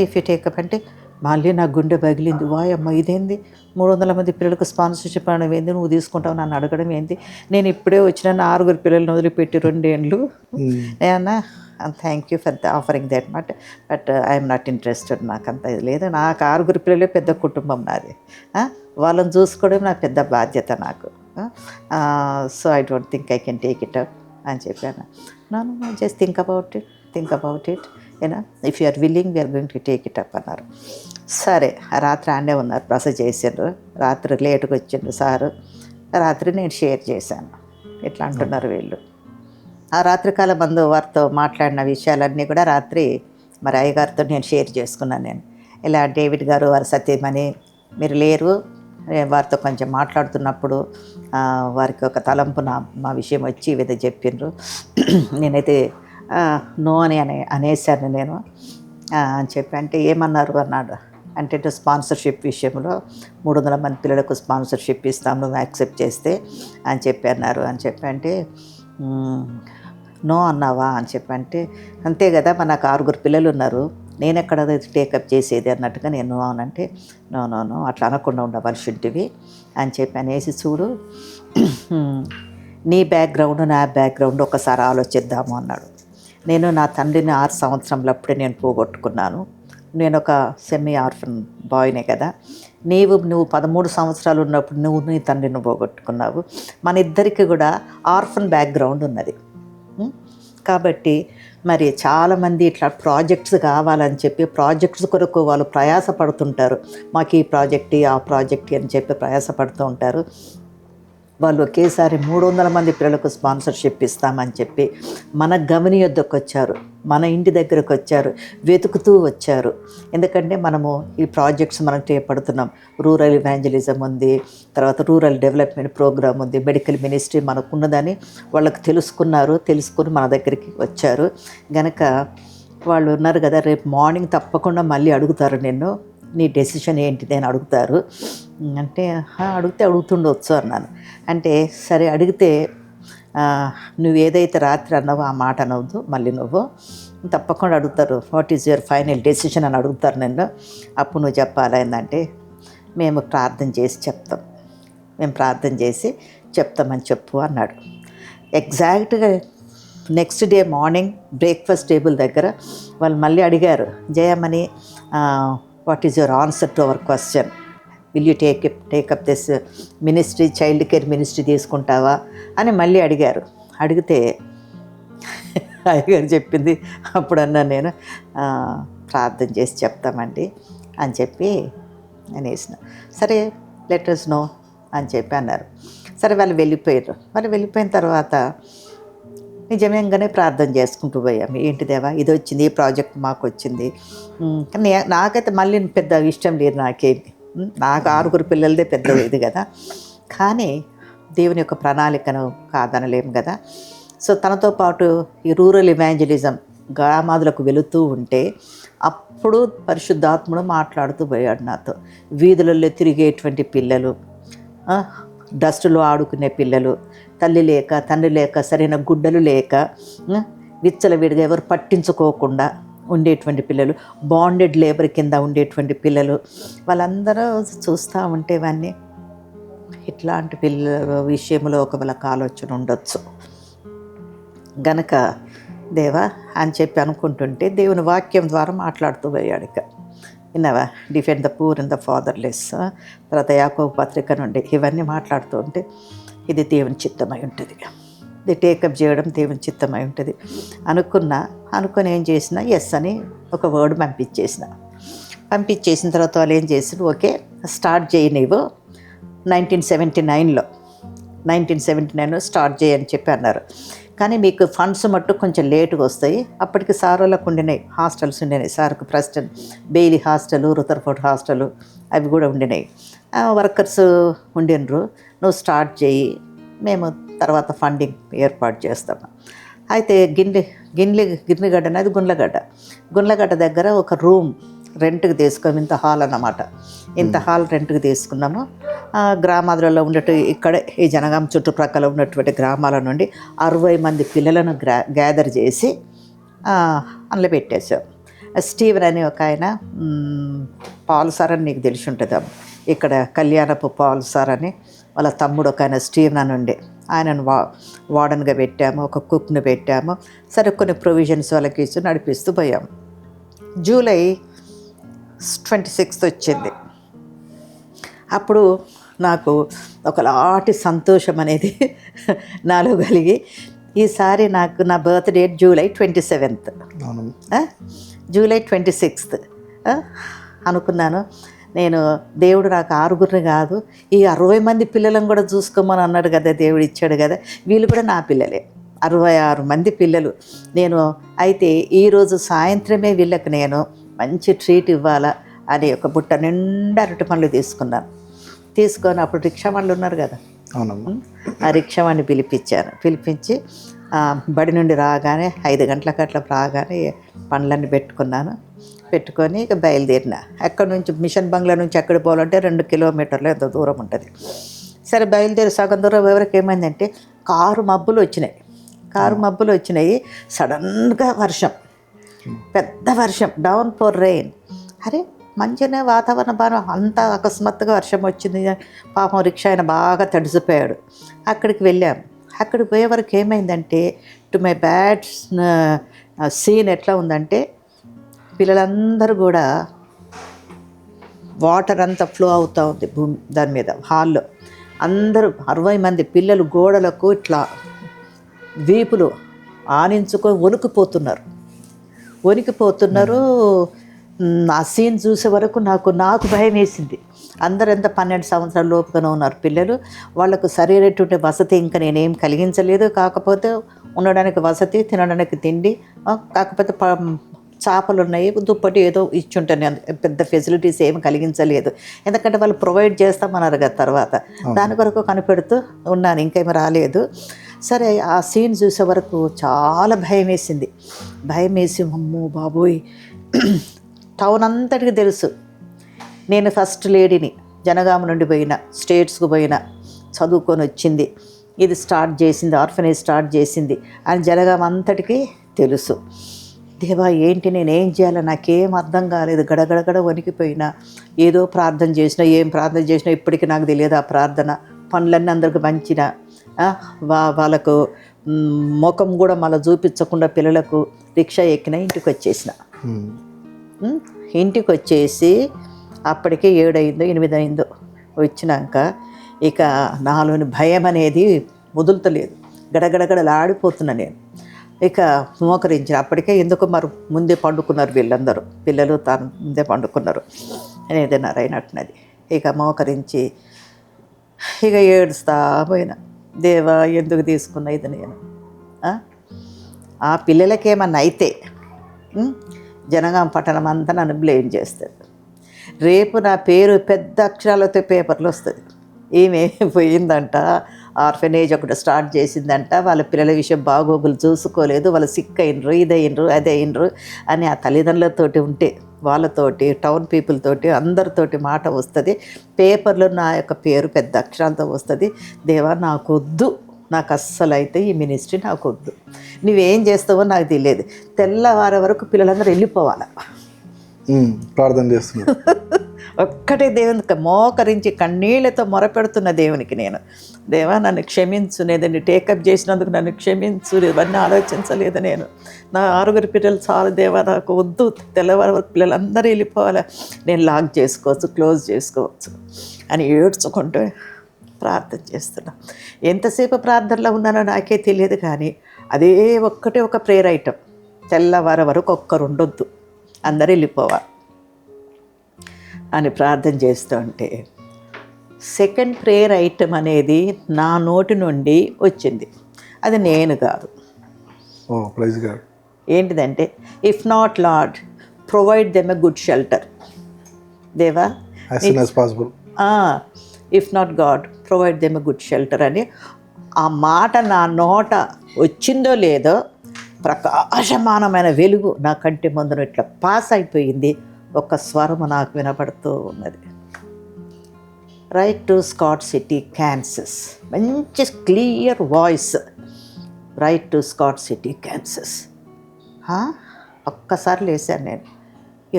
ఇఫ్ యూ టేకప్ అంటే మళ్ళీ నా గుండె పగిలింది. వాయమ్మ ఇదేంది, 300 మంది పిల్లలకు స్పాన్సర్షిప్ అనడం ఏంది, నువ్వు తీసుకుంటావు నన్ను అడగడం ఏంది, నేను ఇప్పుడే వచ్చిన 6 పిల్లల్ని వదిలిపెట్టి 2 ఏళ్ళు. నేనన్నా thank you for the offering that but I'm not interested, నాకు అంత ఇది లేదు, నాకు 6 పిల్లలే పెద్ద కుటుంబం నాది, వాళ్ళని చూసుకోవడం నా పెద్ద బాధ్యత నాకు, so I don't think I can take it up అని చెప్పాను. No just think about it you know, if you are willing we are going to take it up అన్నారు. సరే, రాత్రి ఆడే ఉన్నారు, ప్రొసెస్ చేసిండ్రు, రాత్రి లేటుగా వచ్చిండ్రు సారు, రాత్రి నేను షేర్ చేశాను, ఇట్లా అంటున్నారు వీళ్ళు. ఆ రాత్రికాల మందు వారితో మాట్లాడిన విషయాలన్నీ కూడా రాత్రి మరి అయ్యగారితో నేను షేర్ చేసుకున్నాను. నేను ఇలా డేవిడ్ గారు వారి సత్యమని మీరు లేరు, వారితో కొంచెం మాట్లాడుతున్నప్పుడు వారికి ఒక తలంపు మా విషయం వచ్చి ఈ విధంగా చెప్పిండ్రు, నేనైతే నో అనేసాను నేను అని చెప్పి. అంటే ఏమన్నారు అన్నాడు. అంటే స్పాన్సర్షిప్ విషయంలో 300 మంది పిల్లలకు స్పాన్సర్షిప్ ఇస్తాం నువ్వు యాక్సెప్ట్ చేస్తే అని చెప్పి అన్నారు. అని చెప్పి అంటే నో అన్నావా అని చెప్పి అంటే అంతే కదా, మరి నాకు 6 పిల్లలు ఉన్నారు, నేను ఎక్కడ టేకప్ చేసేది అన్నట్టుగా నేను నో అనంటే నో అట్లా అనకుండా ఉండవలసింటివి అని చెప్పి అనేసి, చూడు నీ బ్యాక్గ్రౌండ్ నా బ్యాక్గ్రౌండ్ ఒకసారి ఆలోచిద్దాము అన్నాడు. నేను నా తండ్రిని 6 సంవత్సరంలప్పుడే నేను పోగొట్టుకున్నాను, నేను ఒక సెమీ ఆర్ఫన్ బాయ్నే కదా, నువ్వు 13 సంవత్సరాలు ఉన్నప్పుడు నువ్వు నీ తండ్రిని పోగొట్టుకున్నావు, మన ఇద్దరికి కూడా ఆర్ఫన్ బ్యాక్గ్రౌండ్ ఉన్నది. కాబట్టి మరి చాలామంది ఇట్లా ప్రాజెక్ట్స్ కావాలని చెప్పి ప్రాజెక్ట్స్ కొరకు వాళ్ళు ప్రయాసపడుతుంటారు, మాకు ఈ ప్రాజెక్ట్ ఆ ప్రాజెక్ట్ అని చెప్పి ప్రయాసపడుతూ ఉంటారు. వాళ్ళు ఒకేసారి 300 మంది పిల్లలకు స్పాన్సర్షిప్ ఇస్తామని చెప్పి మన గమని యొద్దకు వచ్చారు, మన ఇంటి దగ్గరకు వచ్చారు, వెతుకుతూ వచ్చారు. ఎందుకంటే మనము ఈ ప్రాజెక్ట్స్ మనం చేపడుతున్నాం, రూరల్ ఇవాంజలిజం ఉంది, తర్వాత రూరల్ డెవలప్మెంట్ ప్రోగ్రామ్ ఉంది, మెడికల్ మినిస్ట్రీ మనకున్నదని వాళ్ళకి తెలుసుకుని మన దగ్గరికి వచ్చారు. గనక వాళ్ళు ఉన్నారు కదా, రేపు మార్నింగ్ తప్పకుండా మళ్ళీ అడుగుతారు నిన్ను, నీ డెసిషన్ ఏంటిది అని అడుగుతారు. అంటే అడుగుతుండొచ్చు అన్నాను. అంటే సరే అడిగితే నువ్వు ఏదైతే రాత్రి అన్నావో ఆ మాట అనవద్దు, మళ్ళీ నువ్వు తప్పకుండా అడుగుతారు, what is your final decision అని అడుగుతారు నిన్ను, అప్పుడు నువ్వు చెప్పాలి. ఏంటంటే మేము ప్రార్థన చేసి చెప్తామని చెప్పు అన్నాడు. ఎగ్జాక్ట్గా next day morning breakfast table దగ్గర వాళ్ళు మళ్ళీ అడిగారు, Jayamani what is your answer to our question, will you take up this ministry, child care ministry తీసుకుంటావా అని మళ్ళీ అడిగారు. అడిగితే అయ్యగారు చెప్పింది అప్పుడు అన్నాను నేను, ప్రార్థన చేసి చెప్తామండి అని చెప్పి అనేసిన. సరే లెట్ us know అని చెప్పి అన్నారు. సరే వాళ్ళు వెళ్ళిపోయారు. వాళ్ళు వెళ్ళిపోయిన తర్వాత నిజంగానే ప్రార్థన చేసుకుంటూ పోయాము, ఏంటి దేవా ఇది వచ్చింది, ఈ ప్రాజెక్ట్ మాకు వచ్చింది. కానీ నాకైతే మళ్ళీ పెద్ద ఇష్టం లేదు, నాకు 6 పిల్లలదే పెద్ద ఇది కదా, కానీ దేవుని యొక్క ప్రణాళికను కాదనలేము కదా. సో తనతో పాటు ఈ రూరల్ ఇవాంజలిజం గ్రామాదులకు వెళుతూ ఉంటే అప్పుడు పరిశుద్ధాత్ముడు మాట్లాడుతూ పోయాడు నాతో. వీధులలో తిరిగేటువంటి పిల్లలు, డస్టులో ఆడుకునే పిల్లలు, తల్లి లేక తండ్రి లేక సరైన గుడ్డలు లేక విచ్చలవిడిగా ఎవరు పట్టించుకోకుండా ఉండేటువంటి పిల్లలు, బాండెడ్ లేబర్ కింద ఉండేటువంటి పిల్లలు, వాళ్ళందరూ చూస్తూ ఉంటే ఇవన్నీ ఇట్లాంటి పిల్లల విషయంలో ఒకవేళకు ఆలోచన ఉండొచ్చు గనక దేవా అని చెప్పి అనుకుంటుంటే దేవుని వాక్యం ద్వారా మాట్లాడుతూ పోయాడు. ఇక విన్నావా, defend the poor and the fatherless, తర్వాత యాకోబు పత్రిక నుండి ఇవన్నీ మాట్లాడుతూ ఉంటే ఇది దేవుని చిత్తమై ఉంటుంది. టేకప్ చేయడం దేవుని చిత్తమై ఉంటుంది అనుకొని ఏం చేసిన ఎస్ అని ఒక వర్డ్ పంపించేసిన తర్వాత వాళ్ళు ఏం చేసిన ఓకే స్టార్ట్ చేయి నీవు 1979లో స్టార్ట్ చేయని చెప్పి అన్నారు. కానీ మీకు ఫండ్స్ మట్టు కొంచెం లేటుగా వస్తాయి. అప్పటికి సార్ వాళ్ళకు ఉండినాయి, హాస్టల్స్ ఉండినాయి. సార్కు ప్రెసిడెంట్ బెయిలీ హాస్టలు, రుతర్ఫోర్డ్ హాస్టలు అవి కూడా ఉండినాయి. వర్కర్స్ ఉండినరు. నువ్వు స్టార్ట్ చేయి, మేము తర్వాత ఫండింగ్ ఏర్పాటు చేస్తాము. అయితే గిన్నెగడ్డ అనేది గుండ్లగడ్డ దగ్గర ఒక రూమ్ రెంట్కి తీసుకొని, ఇంత హాల్ అన్నమాట, ఇంత హాల్ రెంట్కి తీసుకున్నాము. గ్రామాలలో ఇక్కడ ఈ జనగాం చుట్టుప్రక్కల ఉన్నటువంటి గ్రామాల నుండి 60 మంది పిల్లలను గ్యాదర్ చేసి అందులో పెట్టేశాం. స్టీవెన్ అని ఒక ఆయన, పాల్ సార్ అని నీకు తెలిసి ఉంటుంది, ఇక్కడ కళ్యాణపు పాల్ సార్ అని వాళ్ళ తమ్ముడు ఒక ఆయన స్టీవెన్ అని ఉండే, ఆయనను వార్డన్గా పెట్టాము, ఒక కుక్ను పెట్టాము. సరే కొన్ని ప్రొవిజన్స్ వాళ్ళకి ఇచ్చి నడిపిస్తూ పోయాము. జూలై 26 వచ్చింది. అప్పుడు నాకు ఒకలాంటి సంతోషం అనేది నాలో కలిగి, ఈసారి నాకు నా బర్త్ డేట్ జూలై 27, జూలై 26 అనుకున్నాను. నేను దేవుడు నాకు 6 కాదు, ఈ 60 మంది పిల్లలను కూడా చూసుకోమని అన్నాడు కదా, దేవుడు ఇచ్చాడు కదా, వీళ్ళు కూడా నా పిల్లలే, 66 మంది పిల్లలు నేను. అయితే ఈరోజు సాయంత్రమే వీళ్ళకి నేను మంచి ట్రీట్ ఇవ్వాలా అని ఒక బుట్ట నిండా అరటి పండ్లు తీసుకొని అప్పుడు రిక్షా వాళ్ళు ఉన్నారు కదా, ఆ రిక్షా వాడిని పిలిపించి బడి నుండి రాగానే 5 గంటలకు అట్లా రాగానే పండ్లన్నీ పెట్టుకొని ఇక బయలుదేరిన. అక్కడ నుంచి మిషన్ బంగ్లా నుంచి ఎక్కడ పోవాలంటే 2 కిలోమీటర్లు ఎంత దూరం ఉంటుంది. సరే బయలుదేరి సగం దూరం ఎవరికి ఏమైందంటే కారు మబ్బులు వచ్చినాయి. సడన్గా వర్షం, పెద్ద వర్షం, డౌన్ ఫోర్ రెయిన్. అరే మంచిగానే వాతావరణ బాగా, అంతా అకస్మాత్తుగా వర్షం వచ్చింది. పాపం రిక్షా ఆయన బాగా తడిసిపోయాడు. అక్కడికి వెళ్ళాం. అక్కడికి పోయే వరకు ఏమైందంటే, టు మై బ్యాడ్ సీన్ ఎట్లా ఉందంటే, పిల్లలందరూ కూడా వాటర్ అంతా ఫ్లో అవుతూ ఉంది దాని మీద, హాల్లో అందరూ 60 మంది పిల్లలు గోడలకు ఇట్లా వీపులు ఆనించుకొని వణికిపోతున్నారు. ఆ సీన్ చూసే వరకు నాకు భయం వేసింది. అందరూ ఎంత 12 సంవత్సరాల లోపుగానే ఉన్నారు పిల్లలు. వాళ్ళకు సరైనటువంటి వసతి ఇంకా నేనేం కలిగించలేదు. కాకపోతే ఉండడానికి వసతి, తినడానికి తిండి, కాకపోతే చేపలు ఉన్నాయి, దుప్పటి ఏదో ఇచ్చుంటాను, పెద్ద ఫెసిలిటీస్ ఏమి కలిగించలేదు. ఎందుకంటే వాళ్ళు ప్రొవైడ్ చేస్తామన్నారు కదా తర్వాత, దాని కొరకు కనిపెడుతూ ఉన్నాను, ఇంకేమి రాలేదు. సరే ఆ సీన్ చూసే వరకు చాలా భయం వేసి అమ్మో బాబోయ్, టౌన్ అంతటికి తెలుసు నేను ఫస్ట్ లేడీని, జనగామ నుండి స్టేట్స్కు చదువుకొని వచ్చింది, ఇది స్టార్ట్ చేసింది, ఆర్ఫనేజ్ స్టార్ట్ చేసింది అని జనగామ అంతటికీ తెలుసు. దేవా ఏంటి, నేనేం చేయాలో నాకేం అర్థం కాలేదు. గడగడగడ వణికిపోయినా, ఏదో ప్రార్థన చేసినా ఇప్పటికీ నాకు తెలియదు ఆ ప్రార్థన. పనులన్నీ అందరికి పంచిన, వాళ్ళకు ముఖం కూడా మళ్ళీ చూపించకుండా పిల్లలకు రిక్షా ఎక్కిన, ఇంటికి వచ్చేసి అప్పటికే 7 అయిందో 8 అయిందో వచ్చినాక ఇక నాలోని భయం అనేది వదులుతలేదు, గడగడగడలాడిపోతున్నా నేను. ఇక మోకరించిన, అప్పటికే ఎందుకు మరి ముందే పండుకున్నారు వీళ్ళందరూ, పిల్లలు తాను ముందే పండుకున్నారు, నేను ఏదైనా అయినట్టున్నది. ఇక మోకరించి ఇక ఏడుస్తా పోయినా, దేవా ఎందుకు తీసుకున్నా ఇది నేను, ఆ పిల్లలకేమన్నా అయితే జనగాం పట్టణం అంతా నన్ను బ్లేమ్ చేస్తుంది. రేపు నా పేరు పెద్ద అక్షరాలతో పేపర్లు వస్తుంది, ఈమె పోయిందంట, ఆర్ఫనేజ్ ఒకటి స్టార్ట్ చేసిందంట, వాళ్ళ పిల్లల విషయం బాగోగులు చూసుకోలేదు, వాళ్ళు సిక్ అయినరు, ఇదైనరు అదైనరు అని ఆ తల్లిదండ్రులతోటి ఉంటే, వాళ్ళతోటి టౌన్ పీపుల్ తోటి అందరితోటి మాట వస్తుంది, పేపర్లో నా యొక్క పేరు పెద్ద అక్షరాలతో వస్తుంది. దేవా నాకొద్దు, నాకు అస్సలు అయితే ఈ మినిస్ట్రీ నాకొద్దు, నువ్వేం చేస్తావో నాకు తెలియదు, తెల్లవారే వరకు పిల్లలందరూ వెళ్ళిపోవాలి, ప్రార్థన చేస్తున్నా. ఒక్కటే దేవునికి మోకరించి కన్నీళ్లతో మొరపెడుతున్న దేవునికి నేను, దేవా నన్ను క్షమించు, నేను టేకప్ చేసినందుకు నన్ను క్షమించు, ఇవన్నీ ఆలోచించలేదు నేను, నా 6 పిల్లలు చాలు దేవా, నాకు వద్దు, తెల్లవారి వరకు పిల్లలందరూ వెళ్ళిపోవాలి, నేను లాక్ చేసుకోవచ్చు, క్లోజ్ చేసుకోవచ్చు అని ఏడ్చుకుంటూ ప్రార్థన చేస్తున్నా. ఎంతసేపు ప్రార్థనలో ఉన్నానో నాకే తెలియదు, కానీ అదే ఒక్కటే ఒక ప్రేయర్ ఐటమ్. తెల్లవారి వరకు ఒక్కరు ఉండొద్దు, అందరూ వెళ్ళిపోవాలి అని ప్రార్థన చేస్తూ ఉంటే సెకండ్ ప్రేయర్ ఐటమ్ అనేది నా నోటి నుండి వచ్చింది. అది నేను కాదు. O praise God. ఏంటిదంటే, if not Lord provide them a good shelter. దేవా, as soon as possible. If not God provide them a good shelter అని ఆ మాట నా నోట వచ్చిందో లేదో ప్రకాశమానమైన వెలుగు నా కంటి ముందున ఇట్లా పాస్ అయిపోయింది. ఒక స్వరము నాకు వినపడుతూ ఉన్నది. Write to Scott City, Kansas. మంచి clear voice. Write to Scott City, Kansas. ఒక్కసారి లేచాను నేను.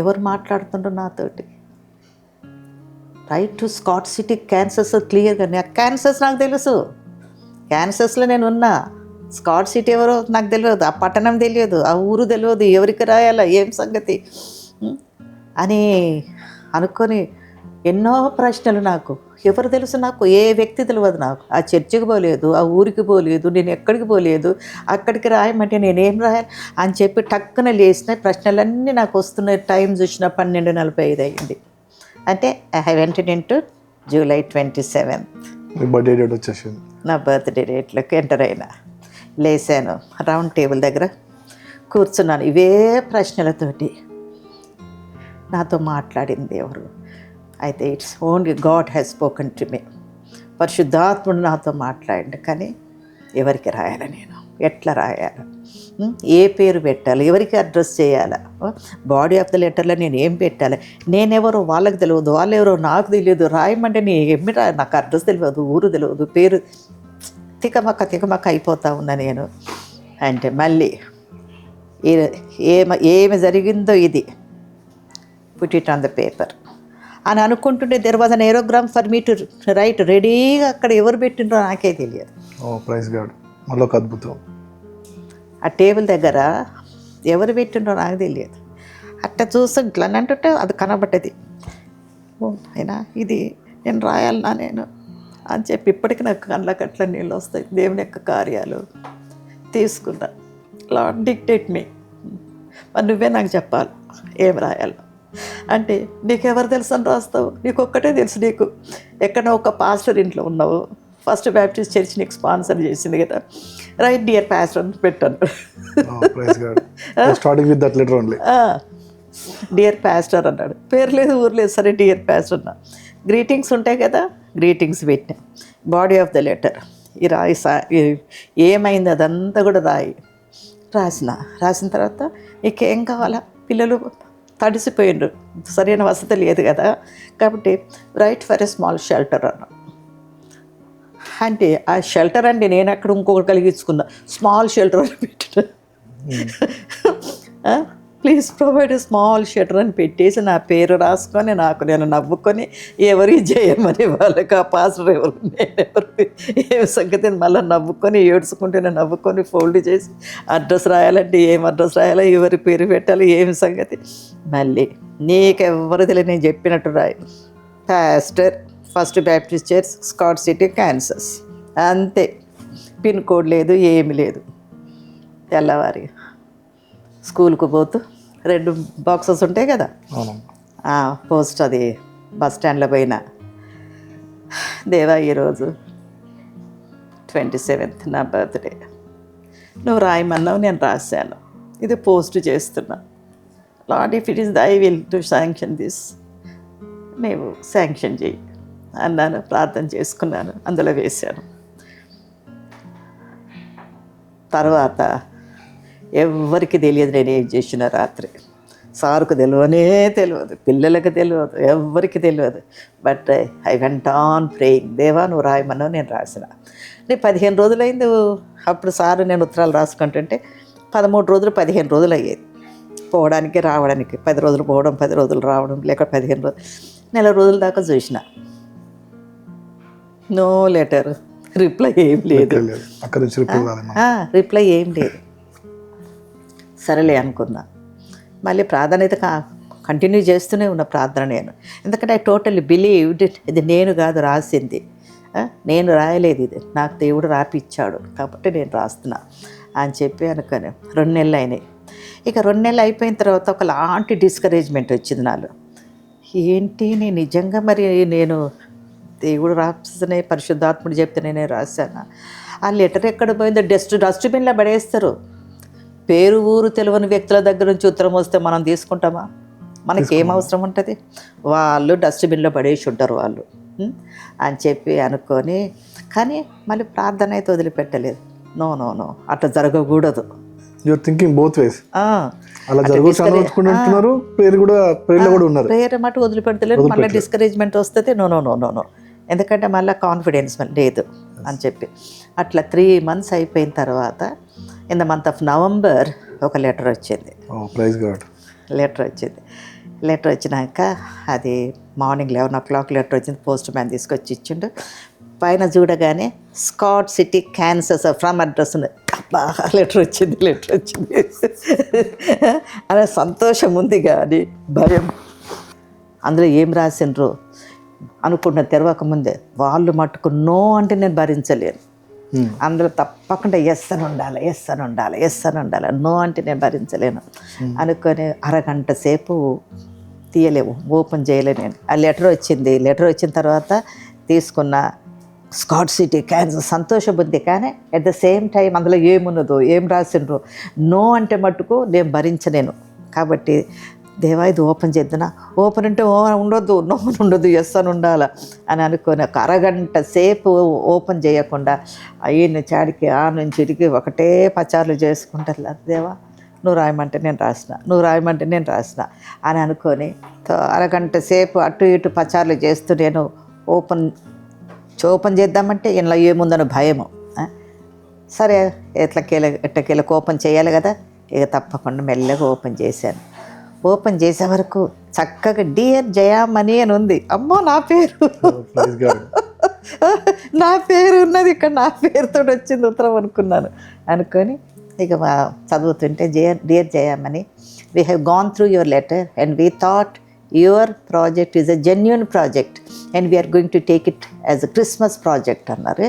ఎవరు మాట్లాడుతుండ్రు నాతోటి? Write to Scott City, Kansas క్లియర్గా. క్యాన్సస్ నాకు తెలుసు, క్యాన్సస్లో నేను ఉన్నా. స్కాట్ సిటీ ఎవరో నాకు తెలియదు, ఆ పట్టణం తెలియదు, ఆ ఊరు తెలియదు, ఎవరికి రాయాలా, ఏం సంగతి అని అనుకొని ఎన్నో ప్రశ్నలు. నాకు ఎవరు తెలుసు? నాకు ఏ వ్యక్తి తెలియదు. నాకు ఆ చర్చికి పోలేదు, ఆ ఊరికి పోలేదు, నేను ఎక్కడికి పోలేదు. అక్కడికి రాయమంటే నేనేం రాయాలి అని చెప్పి టక్కున లేచిన ప్రశ్నలన్నీ నాకు వస్తున్నాయి. టైం చూసిన 12:45 అయింది. అంటే I went into July 27. Me birthday date వచ్చేసింది. నా బర్త్డే డేట్లోకి ఎంటర్ అయినా. లేసాను, రౌండ్ టేబుల్ దగ్గర కూర్చున్నాను. ఇవే ప్రశ్నలతోటి నాతో మాట్లాడింది ఎవరు? అయితే it's only God has spoken to me. పరిశుద్ధాత్ముడు నాతో మాట్లాడండి. కానీ ఎవరికి రాయాలి, నేను ఎట్లా రాయాలి, ఏ పేరు పెట్టాలి, ఎవరికి అడ్రస్ చేయాలా, బాడీ ఆఫ్ ద లెటర్లో నేను ఏం పెట్టాలి, నేనెవరో వాళ్ళకి తెలియదు, వాళ్ళెవరో నాకు తెలియదు. రాయమంటే నేను ఏమి నాకు అడ్రస్ తెలియదు, ఊరు తెలియదు, పేరు. తికమక్క అయిపోతా ఉన్నా నేను. అంటే మళ్ళీ ఏమి జరిగిందో ఇది put it on the paper అని అనుకుంటుంటే there was an ఏరోగ్రామ్ for me to right. రెడీగా అక్కడ ఎవరు పెట్టిండ్రో నాకే తెలియదు. ఓ ప్రైజ్ గాడ్. మళ్ళీ ఒక అద్భుతం. ఆ టేబుల్ దగ్గర ఎవరు పెట్టిండ్రో నాకు తెలియదు. అట్లా చూస్తే ఇట్లా అంటుంటే అది కనబడ్డది. ఓ అయినా ఇది నేను రాయాలన్నా నేను అని చెప్పి ఇప్పటికీ నాకు కళ్ళకి అట్లా నీళ్ళు వస్తాయి. దేవుని యొక్క కార్యాలు తీసుకున్నా. లార్డ్ డిక్టేట్ మీ, మరి నువ్వే నాకు చెప్పాలి ఏం రాయాలి అంటే. నీకెవరు తెలుసు అని రాస్తావు? నీకు ఒక్కటే తెలుసు. నీకు ఎక్కడో ఒక పాస్టర్ ఇంట్లో ఉన్నావు, ఫస్ట్ బ్యాప్టిస్ట్ చర్చ్ నీకు స్పాన్సర్ చేసింది కదా, రైట్ డియర్ పాస్టర్ అని పెట్టాను. Starting with that letter only. Dear pastor అన్నాడు. పేరు లేదు, ఊరు లేదు, సరే డియర్ పాస్టర్ అన్నా. గ్రీటింగ్స్ ఉంటాయి కదా, గ్రీటింగ్స్ పెట్టినా. బాడీ ఆఫ్ ద లెటర్ ఈ రాయి ఏమైంది అదంతా కూడా రాసిన తర్వాత నీకేం కావాలా? పిల్లలు తడిసిపోయిండ్రు, సరైన వసతి లేదు కదా, కాబట్టి right for a small shelter అన్నా. అంటే ఆ షెల్టర్ అంటే నేను అక్కడ ఇంకొకటి కలిగించుకున్నా, స్మాల్ షెల్టర్ అని పెట్టిన. Please provide a small shelter అని పెట్టేసి నా పేరు రాసుకొని నాకు నేను నవ్వుకొని ఎవరి చేయమని వాళ్ళకి ఆ పాస్టర్ ఎవరు నేనెవరు ఏమి సంగతి మళ్ళీ నవ్వుకొని ఏడ్చుకుంటే నేను నవ్వుకొని ఫోల్డ్ చేసి అడ్రస్ రాయాలంటే ఏం అడ్రస్ రాయాలి, ఎవరి పేరు పెట్టాలి, ఏమి సంగతి. మళ్ళీ నీకెవ్వరు తెలియదు, నేను చెప్పినట్టు రాయి. Pastor, first Baptist church, Scott City, Kansas. అంతే, పిన్ కోడ్ లేదు, ఏమి లేదు. తెల్లవారి స్కూల్కు పోతూ 2 బాక్సెస్ ఉంటాయి కదా, పోస్ట్ అది బస్ స్టాండ్లో పోయినా. దేవా, ఈరోజు 27th నా బర్త్డే, నువ్వు రాయమన్నావు, నేను రాశాను, ఇది పోస్ట్ చేస్తున్నా. Lord if it is thy will to sanction this, నీవు శాంక్షన్ చేయి అన్నాను. ప్రార్థన చేసుకున్నాను, అందులో వేశాను. తర్వాత ఎవరికి తెలియదు నేను ఏం చేసిన. రాత్రి సార్కు తెలియదు, పిల్లలకు తెలియదు, ఎవరికి తెలియదు. But I went on praying. దేవా, నువ్వు రాయమన్నావు, నేను రాసిన. నేను 15 రోజులైంది అప్పుడు సారు నేను ఉత్తరాలు రాసుకుంటుంటే. 13 రోజులు 15 రోజులు అయ్యేది పోవడానికి రావడానికి. 10 రోజులు పోవడం, 10 రోజులు రావడం, లేక 15 రోజులు, నెల రోజుల దాకా చూసిన. నో లెటర్, రిప్లై ఏం లేదు, రిప్లై ఏం లేదు. సరేలే అనుకున్నా. మళ్ళీ ప్రాధాన్యత కంటిన్యూ చేస్తూనే ఉన్న ప్రార్థన నేను. ఎందుకంటే ఐ టోటల్లీ బిలీవ్డ్ ఇది నేను కాదు రాసింది, నేను రాయలేదు, ఇది నాకు దేవుడు రాపిచ్చాడు కాబట్టి నేను రాస్తున్నా అని చెప్పి అనుకొని 2 నెలలు అయినాయి. ఇక 2 నెలలు అయిపోయిన తర్వాత ఒకలాంటి డిస్కరేజ్మెంట్ వచ్చింది నాలో. ఏంటి నేను నిజంగా మరి నేను దేవుడు రాసిన పరిశుద్ధాత్ముడు చెప్తే నేనే రాశాను. ఆ లెటర్ ఎక్కడ పోయిందో డస్ట్బిన్లో పడేస్తారు. పేరు ఊరు తెలియని వ్యక్తుల దగ్గర నుంచి ఉత్తరం వస్తే మనం తీసుకుంటామా? మనకి ఏం అవసరం ఉంటుంది? వాళ్ళు డస్ట్బిన్లో పడేసి ఉంటారు వాళ్ళు అని చెప్పి అనుకొని, కానీ మళ్ళీ ప్రార్థన అయితే వదిలిపెట్టలేదు. నో నో నో అట్లా జరగకూడదు. You're thinking both ways. అలా జరుగుతున్నారు, ప్రేయర్ కూడా ఉన్నారు. ప్రేయర్ మటు వదిలిపెడతలేదు. మళ్ళీ డిస్కరేజ్మెంట్ వస్తుంది. No no no no no ఎందుకంటే మళ్ళీ కాన్ఫిడెన్స్ లేదు అని చెప్పి అట్లా 3 months అయిపోయిన తర్వాత in the month of November ఒక లెటర్ వచ్చింది. లెటర్ వచ్చినాక అది మార్నింగ్ 11 o'clock లెటర్ వచ్చింది. పోస్ట్ మ్యాన్ తీసుకొచ్చి ఇచ్చిండు. పైన చూడగానే Scott city cancer from address బాగా లెటర్ వచ్చింది. అలా సంతోషం ఉంది కానీ భయం. అందులో ఏం రాసిండ్రు అనుకుంటున్న తెరవక ముందే వాళ్ళు మట్టుకు నో అంటే నేను భరించలేను. అందులో తప్పకుండా ఎస్ అని ఉండాలి, నో అంటే నేను భరించలేను అనుకొని అరగంట సేపు తీయలేవు, ఓపెన్ చేయలేను నేను. ఆ లెటర్ వచ్చిన తర్వాత తీసుకున్న స్కాట్ సిటీ క్యాన్సర్ సంతోషం ఉంది కానీ అట్ ద సేమ్ టైం అందులో ఏమున్నదో ఏం రాసిండ్రో నో అంటే మట్టుకు నేను భరించలేను. కాబట్టి దేవా ఇది ఓపెన్ చేద్దానా, ఓపెన్ అంటే ఉండొద్దు, నో ఉండొద్దు, ఎస్ అని ఉండాలా అని అనుకొని ఒక అరగంట సేపు ఓపెన్ చేయకుండా ఈయన చాడికి ఆ నుంచి ఇడికి ఒకటే పచారులు చేసుకుంటారు. దేవా నువ్వు రాయమంటే నేను రాసిన అని అనుకొని అరగంట సేపు అటు ఇటు పచారులు చేస్తూ నేను ఓపెన్ చేద్దామంటే ఇంట్లో ఏముందని భయము. సరే ఎట్టకేలకు ఓపెన్ చేయాలి కదా, ఇక తప్పకుండా మెల్లగా ఓపెన్ చేశాను. ఓపెన్ చేసే వరకు చక్కగా డియర్ జయామణి అని ఉంది. అమ్మో నా పేరు ఉన్నది ఇక్కడ, నా పేరుతో వచ్చింది ఉత్తరం అనుకొని ఇక చదువుతుంటే dear Jayamani, we have gone through your letter and we thought your project is a genuine project and we're going to take it as a Christmas project అన్నారు.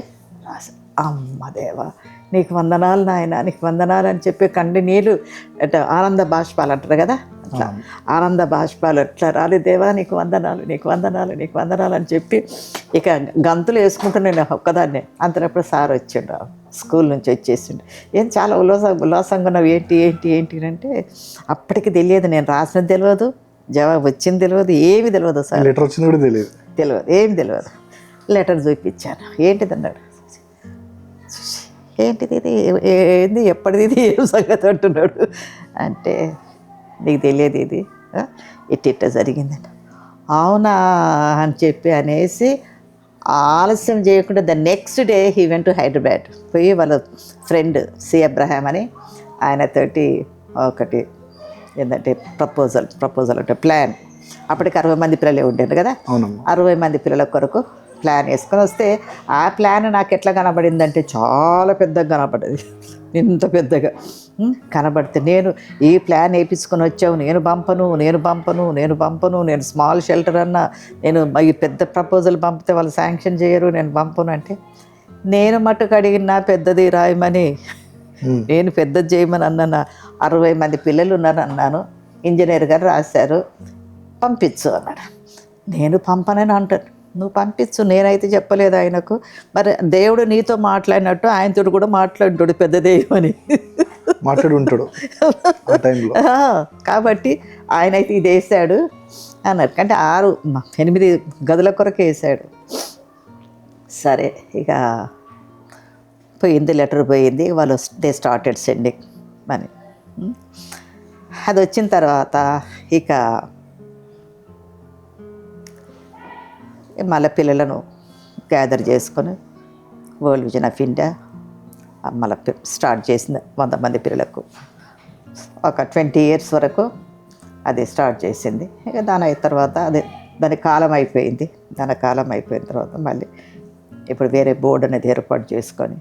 అమ్మ దేవా నీకు వందనాలు నాయన, నీకు వందనాలు అని చెప్పి కంటి నీళ్ళు ఆనంద బాష్పాలు అంటారు కదా, అట్లా ఆనంద బాష్పాలు అట్లా రాలి దేవా నీకు వందనాలు అని చెప్పి ఇక గంతులు వేసుకుంటూ నేను ఒక్కదాన్నే. అంతటప్పుడు సార్ వచ్చిండు, స్కూల్ నుంచి వచ్చేసిండు. ఏం చాలా ఉల్లాసంగా ఉన్నావు, ఏంటి అంటే అప్పటికి తెలియదు, నేను రాసినది తెలియదు, జవాబు వచ్చింది తెలియదు, ఏమి తెలియదు సార్. లెటర్ వచ్చింది కూడా తెలియదు, ఏమి తెలియదు. లెటర్ చూపించాను. ఏంటిది అన్నాడు. ఏంటిది ఇది, ఏంది ఎప్పటిది, ఇది ఏం సంగతి అంటున్నాడు. అంటే నీకు తెలియదు ఇది ఇట్ట జరిగిందండి. అవునా అని చెప్పి అనేసి ఆలస్యం చేయకుండా the next day he went to Hyderabad. పోయి వాళ్ళ ఫ్రెండ్ సి అబ్రహాం అని ఆయనతోటి ఒకటి ఏంటంటే ప్రపోజల్ అంటే ప్లాన్. అప్పటికి 60 మంది పిల్లలే ఉండేది కదా, 60 మంది పిల్లల కొరకు ప్లాన్ వేసుకొని వస్తే ఆ ప్లాన్ నాకు ఎట్లా కనబడిందంటే చాలా పెద్దగా కనబడింది. ఇంత పెద్దగా కనబడితే నేను ఈ ప్లాన్ వేయించుకొని వచ్చావు, నేను పంపను, నేను స్మాల్ షెల్టర్ అన్నా, నేను ఈ పెద్ద ప్రపోజల్ పంపితే వాళ్ళు శాంక్షన్ చేయరు, నేను పంపను అంటే నేను మట్టుకు అడిగిన పెద్దది రాయమని, నేను పెద్దది చేయమని అన్నాను. 60 మంది పిల్లలు ఉన్నారు అన్నాను. ఇంజనీర్ గారు రాశారు, పంపించు అన్నాడు. నేను పంపనని అంటాను, నువ్వు పంపించు, నేనైతే చెప్పలేదు ఆయనకు. మరి దేవుడు నీతో మాట్లాడినట్టు ఆయనతో కూడా మాట్లాడుతాడు, పెద్దదేమని మాట్లాడి ఉంటాడు కాబట్టి ఆయన అయితే ఇది వేసాడు అన్నారు. అంటే 8 గదుల కొరకు వేసాడు. సరే ఇక పోయింది, లెటర్ పోయింది. వాళ్ళు దే స్టార్టెడ్ సెండింగ్ మనీ. అది వచ్చిన తర్వాత ఇక మళ్ళీ పిల్లలను గ్యాదర్ చేసుకొని వరల్డ్ విజన్ ఆఫ్ ఇండియా మళ్ళీ స్టార్ట్ చేసింది. 100 మంది పిల్లలకు ఒక 20 years వరకు అది స్టార్ట్ చేసింది. ఇక దాని అయిన తర్వాత దాని కాలం అయిపోయింది. దాని కాలం అయిపోయిన తర్వాత మళ్ళీ ఇప్పుడు వేరే బోర్డు అనేది ఏర్పాటు చేసుకొని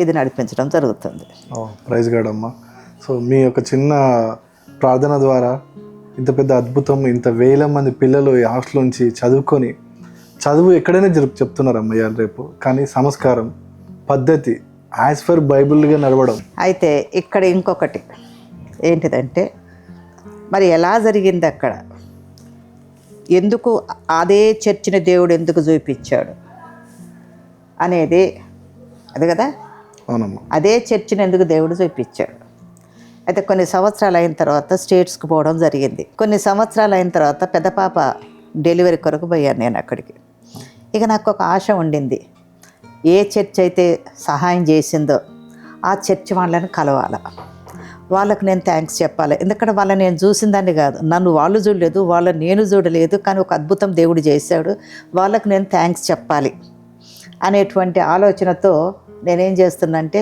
ఇది నడిపించడం జరుగుతుంది. ప్రైజ్ గాడ్ అమ్మ. సో మీ యొక్క చిన్న ప్రార్థన ద్వారా ఇంత పెద్ద అద్భుతం, ఇంత వేల మంది పిల్లలు ఈ హాస్టల్ నుంచి చదువుకొని, చదువు ఎక్కడైనా చెప్తున్నారు అమ్మయ్య రేపు, కానీ సంస్కారం పద్ధతి యాజ్ ఫర్ బైబిల్గా నడవడం. అయితే ఇక్కడ ఇంకొకటి ఏంటిదంటే, మరి ఎలా జరిగింది అక్కడ, ఎందుకు అదే చర్చిని దేవుడు ఎందుకు చూపించాడు అనేది, అది కదా, అవునమ్మా. అదే చర్చిని ఎందుకు దేవుడు చూపించాడు. అయితే కొన్ని సంవత్సరాలు అయిన తర్వాత స్టేట్స్కి పోవడం జరిగింది. కొన్ని సంవత్సరాలు అయిన తర్వాత పెద్ద పాప డెలివరీ కొరకు పోయాను నేను అక్కడికి. ఇక నాకు ఒక ఆశ ఉండింది, ఏ చర్చ్ అయితే సహాయం చేసిందో ఆ చర్చ్ వాళ్ళని కలవాలి, వాళ్ళకు నేను థ్యాంక్స్ చెప్పాలి. ఎందుకంటే వాళ్ళని నేను చూసిందాన్ని కాదు, నన్ను వాళ్ళు చూడలేదు, వాళ్ళని నేను చూడలేదు, కానీ ఒక అద్భుతం దేవుడు చేశాడు, వాళ్ళకు నేను థ్యాంక్స్ చెప్పాలి అనేటువంటి ఆలోచనతో నేనేం చేస్తున్నంటే,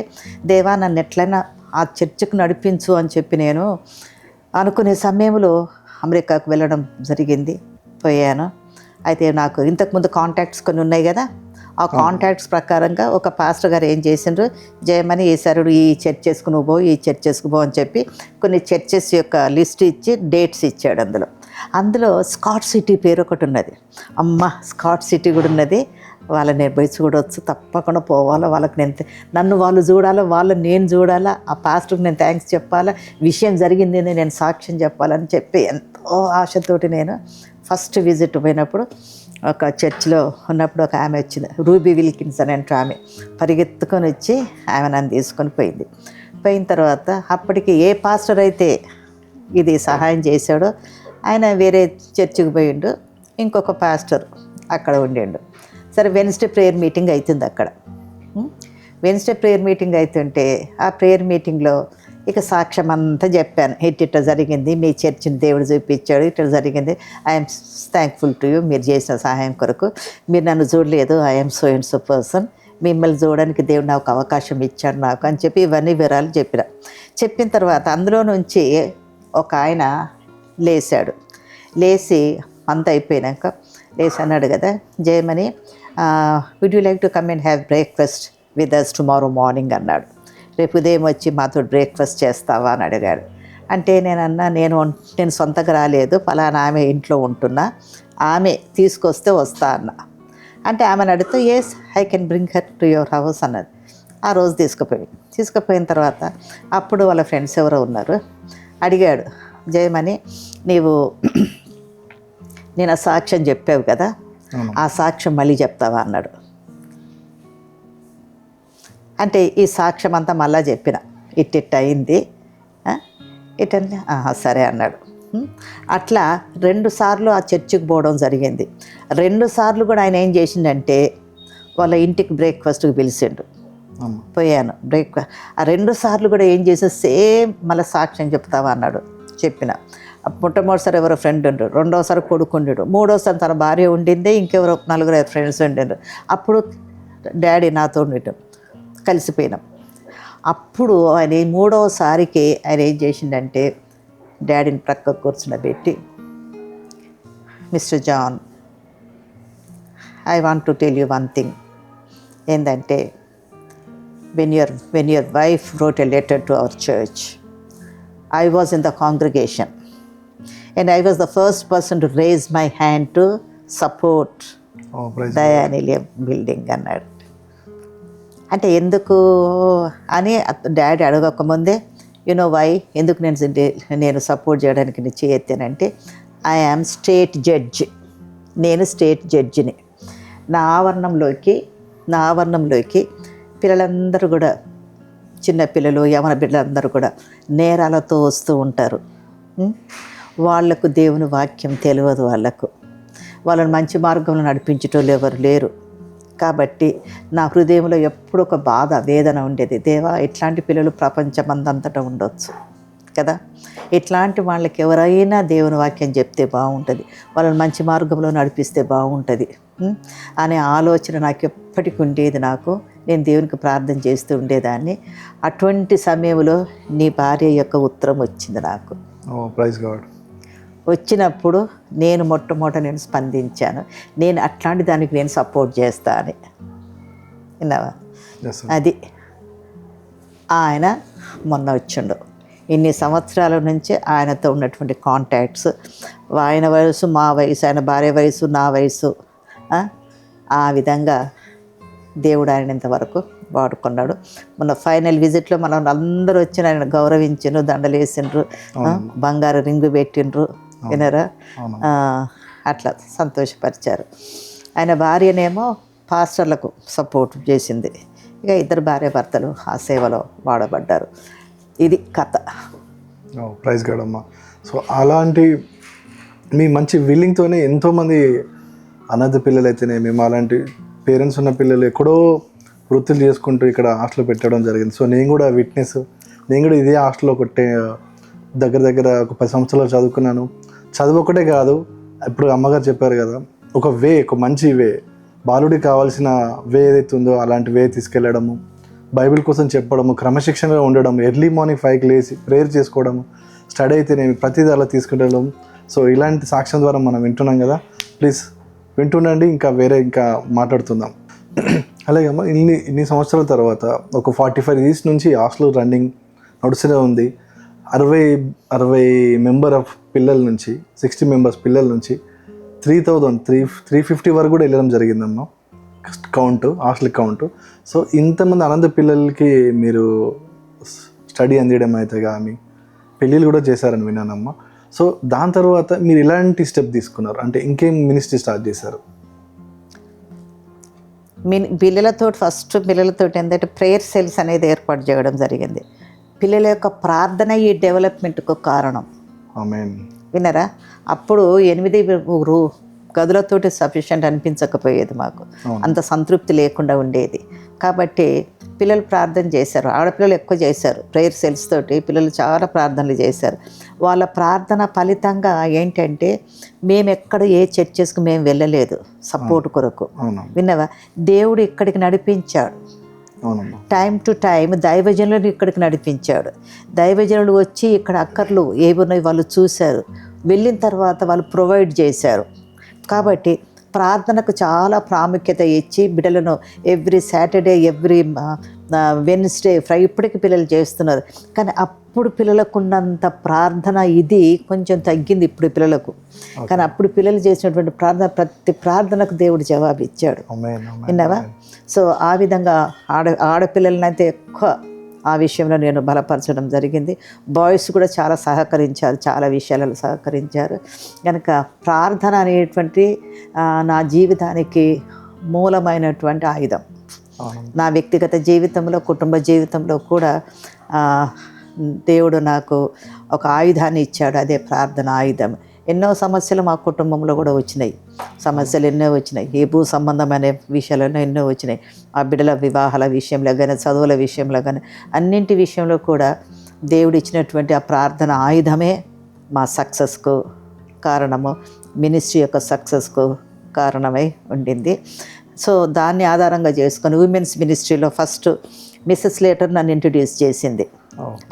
దేవా నన్ను ఎట్లయినా ఆ చర్చికి నడిపించు అని చెప్పి నేను అనుకునే సమయంలో అమెరికాకు వెళ్ళడం జరిగింది. పోయాను. అయితే నాకు ఇంతకుముందు కాంటాక్ట్స్ కొన్ని ఉన్నాయి కదా, ఆ కాంటాక్ట్స్ ప్రకారంగా ఒక పాస్టర్ గారు ఏం చేసిండ్రు, జయమని ఈసారి ఈ చర్చెస్కు నువ్వు పో, ఈ చర్చెస్కు పో అని చెప్పి కొన్ని చర్చెస్ యొక్క లిస్ట్ ఇచ్చి డేట్స్ ఇచ్చాడు. అందులో స్కాట్ సిటీ పేరు ఒకటి ఉన్నది. అమ్మ, స్కాట్ సిటీ కూడా ఉన్నది, వాళ్ళని నేను పోయి చూడవచ్చు, తప్పకుండా పోవాలా, వాళ్ళకి నన్ను వాళ్ళు చూడాలా, వాళ్ళని నేను చూడాలా, ఆ పాస్టర్కి నేను థ్యాంక్స్ చెప్పాలా, విషయం జరిగింది నేను సాక్ష్యం చెప్పాలని చెప్పి ఎంతో ఆశతోటి నేను ఫస్ట్ విజిట్ పోయినప్పుడు ఒక చర్చ్లో ఉన్నప్పుడు ఒక ఆమె వచ్చింది, రూబీ విల్కిన్స్ అని ఆమె పరిగెత్తుకొని వచ్చి ఆమె నన్ను తీసుకొని పోయింది. పోయిన తర్వాత అప్పటికి ఏ పాస్టర్ అయితే ఇది సహాయం చేశాడో ఆయన వేరే చర్చికి పోయిండు, ఇంకొక పాస్టర్ అక్కడ ఉండిండు. సరే, వెన్స్డే ప్రేయర్ మీటింగ్ అవుతుంది అక్కడ. వెన్స్డే ప్రేయర్ మీటింగ్ అవుతుంటే ఆ ప్రేయర్ మీటింగ్లో ఇక సాక్ష్యం అంతా చెప్పాను, ఇట్లా జరిగింది, మీ చర్చిని దేవుడు చూపించాడు, ఇట్లా జరిగింది, ఐఎమ్ థ్యాంక్ఫుల్ టు యూ, మీరు చేసిన సహాయం కొరకు, మీరు నన్ను చూడలేదు, I'm so and so person, మిమ్మల్ని చూడడానికి దేవుడు నాకు అవకాశం ఇచ్చాడు నాకు అని చెప్పి ఇవన్నీ వివరాలు చెప్పిన తర్వాత అందులో నుంచి ఒక ఆయన లేచాడు. లేచి అంత అయిపోయినాక లేచి అన్నాడు కదా, Jayamani would you like to come and have breakfast with us tomorrow morning అన్నాడు. రేపు ఉదయం వచ్చి మాతో బ్రేక్ఫాస్ట్ చేస్తావా అని అడిగాడు. అంటే నేను అన్నా, నేను సొంతగా రాలేదు, ఫలానా ఆమె ఇంట్లో ఉంటున్నా, ఆమె తీసుకొస్తే వస్తా అన్న. అంటే ఆమెను అడిగితే yes I can bring her to your house అన్నది. ఆ రోజు తీసుకుపోయిన తర్వాత అప్పుడు వాళ్ళ ఫ్రెండ్స్ ఎవరో ఉన్నారు, అడిగాడు, జయమని నీవు నేను ఆ సాక్ష్యం చెప్పావు కదా, ఆ సాక్ష్యం మళ్ళీ చెప్తావా అన్నాడు. అంటే ఈ సాక్ష్యం అంతా మళ్ళా చెప్పిన, ఇట్ట అయింది ఇటన్నీ, సరే అన్నాడు. అట్లా 2 సార్లు ఆ చర్చికి పోవడం జరిగింది. 2 సార్లు కూడా ఆయన ఏం చేసిండంటే వాళ్ళ ఇంటికి బ్రేక్ఫాస్ట్కి పిలిచిండు. పోయాను బ్రేక్ఫాస్ట్. ఆ 2 సార్లు కూడా ఏం చేసా, సేమ్ మళ్ళీ సాక్ష్యం చెప్తావా అన్నాడు. చెప్పిన. మొట్టమొదటిసారి ఎవరో ఫ్రెండ్ ఉండు, రెండోసారి కొడుకుండు, మూడోసారి తన భార్య ఉండింది, ఇంకెవరో 4-5 ఫ్రెండ్స్ ఉండిండు. అప్పుడు డాడీ నాతో ఉండటం కలిసిపోయినాం. అప్పుడు ఆయన 3వసారికి ఆయన ఏం చేసిండంటే డాడీని ప్రక్కకు కూర్చుండబెట్టి, mister John, I want to tell you one thing. ఏంటంటే when your wife wrote a letter to our church, I was in the congregation and I was the first person to raise my hand to support Dayanilia building అన్నాడు. అంటే ఎందుకు అని daddy అడగకముందే, why, ఎందుకు నేను support చేయడానికి నేను చేయెత్తానంటే, I am state judge, నేను state జడ్జిని. నా ఆవరణంలోకి పిల్లలందరూ కూడా, చిన్నపిల్లలు, యవన బిడ్డలందరూ కూడా నేరాలతో వస్తూ ఉంటారు. వాళ్లకు దేవుని వాక్యం తెలియదు, వాళ్ళని మంచి మార్గంలో నడిపించేటోళ్ళు ఎవరు లేరు. కాబట్టి నా హృదయంలో ఎప్పుడు ఒక బాధ, వేదన ఉండేది. దేవా, ఇట్లాంటి పిల్లలు ప్రపంచమందంతటా ఉండొచ్చు కదా, ఇట్లాంటి వాళ్ళకి ఎవరైనా దేవుని వాక్యం చెప్తే బాగుంటుంది, వాళ్ళని మంచి మార్గంలో నడిపిస్తే బాగుంటుంది అనే ఆలోచన నాకు ఎప్పటికి ఉండేది. నేను దేవునికి ప్రార్థన చేస్తూ ఉండేదాన్ని. అటువంటి సమయంలో నీ భార్య యొక్క ఉత్తరం వచ్చింది నాకు. Praise God. వచ్చినప్పుడు నేను మొట్టమొదట స్పందించాను, నేను అట్లాంటి దానికి నేను సపోర్ట్ చేస్తా అని. విన్నావా? అది ఆయన మొన్న వచ్చిండు. ఇన్ని సంవత్సరాల నుంచి ఆయనతో ఉన్నటువంటి కాంటాక్ట్స్, ఆయన వయసు మా వయసు, ఆయన భార్య వయసు నా వయసు, ఆ విధంగా దేవుడు ఆయన ఇంతవరకు వాడుకున్నాడు. మొన్న ఫైనల్ విజిట్లో మనం అందరూ వచ్చి ఆయన గౌరవించిండ్రు, దండలు వేసిండ్రు, బంగారు రింగు పెట్టిండ్రు, వినరా, అట్లా సంతోషపరిచారు. ఆయన భార్యనేమో పాస్టర్లకు సపోర్ట్ చేసింది. ఇక ఇద్దరు భార్య భర్తలు ఆ సేవలో వాడబడ్డారు. ఇది కథ. ప్రైజ్ గాడ్ అమ్మా. సో అలాంటి మీ మంచి విల్లింగ్తోనే ఎంతోమంది అనాథ పిల్లలు అయితేనే, మేము అలాంటి పేరెంట్స్ ఉన్న పిల్లలు ఎక్కడో వృత్తులు చేసుకుంటూ ఇక్కడ హాస్టల్ పెట్టడం జరిగింది. సో నేను కూడా విట్నెస్. నేను కూడా ఇదే హాస్టల్లో దగ్గర ఒక 10 సంవత్సరాలు చదువుకున్నాను. చదువు ఒకటే కాదు, ఇప్పుడు అమ్మగారు చెప్పారు కదా, ఒక మంచి వే, బాలుడికి కావాల్సిన వే ఏదైతే ఉందో అలాంటి వే తీసుకెళ్ళడము, బైబిల్ కోసం చెప్పడము, క్రమశిక్షణగా ఉండడం, ఎర్లీ మార్నింగ్ 5కి లేచి ప్రేయర్ చేసుకోవడము, స్టడీ అయితే నేను ప్రతిదీ అలా తీసుకెళ్ళడం. సో ఇలాంటి సాక్ష్యం ద్వారా మనం వింటున్నాం కదా, ప్లీజ్ వింటుండండి, ఇంకా మాట్లాడుతుందాం. అలాగే అమ్మ, ఇన్ని సంవత్సరాల తర్వాత ఒక 45 ఇయర్స్ నుంచి హాస్టల్ రన్నింగ్ నడుస్తూనే ఉంది. 60 మెంబర్ ఆఫ్ పిల్లల నుంచి 60 మెంబర్స్ పిల్లల నుంచి 350 వరకు కూడా వెళ్ళడం జరిగిందమ్మా హాస్టల్ కౌంట్. సో ఇంతమంది అనంత పిల్లలకి మీరు స్టడీ అందించడం అయితే కానీ పెళ్ళిళ్ళు కూడా చేశారని విన్నానమ్మా. సో దాని తర్వాత మీరు ఎలాంటి స్టెప్ తీసుకున్నారు, అంటే ఇంకేం మినిస్ట్రీ స్టార్ట్ చేశారు? ఫస్ట్ పిల్లలతో ఏంటంటే ప్రేయర్ సెల్స్ అనేది ఏర్పాటు చేయడం జరిగింది. పిల్లల యొక్క ప్రార్థన ఈ డెవలప్మెంట్కు కారణం. ఆమేన్. వినరా, అప్పుడు 8 గదులతోటి సఫిషియెంట్ అనిపించకపోయేది మాకు, అంత సంతృప్తి లేకుండా ఉండేది. కాబట్టి పిల్లలు ప్రార్థన చేశారు, ఆడపిల్లలు ఎక్కువ చేశారు. ప్రేయర్ సెల్స్ తోటి పిల్లలు చాలా ప్రార్థనలు చేశారు. వాళ్ళ ప్రార్థన ఫలితంగా ఏంటంటే మేము ఎక్కడ ఏ చర్చెస్కి మేము వెళ్ళలేదు సపోర్ట్ కొరకు. విన్నవా, దేవుడు ఇక్కడికి నడిపించాడు. టైం టు టైం దైవజనులను ఇక్కడికి నడిపించాడు. దైవజనులు వచ్చి ఇక్కడ అక్కర్లు ఏమున్నాయి వాళ్ళు చూశారు, వెళ్ళిన తర్వాత వాళ్ళు ప్రొవైడ్ చేశారు. కాబట్టి ప్రార్థనకు చాలా ప్రాముఖ్యత ఇచ్చి బిడ్డలను ఎవ్రీ సాటర్డే, ఎవ్రీ వెన్స్డే, ఇప్పటికీ పిల్లలు చేస్తున్నారు. కానీ అప్పుడు పిల్లలకు ఉన్నంత ప్రార్థన ఇది కొంచెం తగ్గింది ఇప్పుడు పిల్లలకు. కానీ అప్పుడు పిల్లలు చేసినటువంటి ప్రార్థన, ప్రతి ప్రార్థనకు దేవుడు జవాబు ఇచ్చాడు. విన్నావా? సో ఆ విధంగా ఆడపిల్లలనైతే ఎక్కువ ఆ విషయంలో నేను బలపరచడం జరిగింది. బాయ్స్ కూడా చాలా సహకరించారు, చాలా విషయాలలో సహకరించారు. కనుక ప్రార్థన అనేటువంటి నా జీవితానికి మూలమైనటువంటి ఆయుధం. నా వ్యక్తిగత జీవితంలో, కుటుంబ జీవితంలో కూడా దేవుడు నాకు ఒక ఆయుధాన్ని ఇచ్చాడు, అదే ప్రార్థన ఆయుధం. ఎన్నో సమస్యలు మా కుటుంబంలో కూడా వచ్చినాయి, సమస్యలు ఎన్నో వచ్చినాయి. ఏ భూ సంబంధమైన విషయాలలో ఎన్నో వచ్చినాయి. ఆ బిడ్డల వివాహాల విషయంలో కానీ, చదువుల విషయంలో కానీ, అన్నింటి విషయంలో కూడా దేవుడు ఇచ్చినటువంటి ఆ ప్రార్థన ఆయుధమే మా సక్సెస్కు కారణము, మినిస్ట్రీ యొక్క సక్సెస్కు కారణమై ఉండింది. సో దాన్ని ఆధారంగా చేసుకొని ఉమెన్స్ మినిస్ట్రీలో ఫస్ట్ మిస్సెస్ లేటర్ నన్ను ఇంట్రడ్యూస్ చేసింది.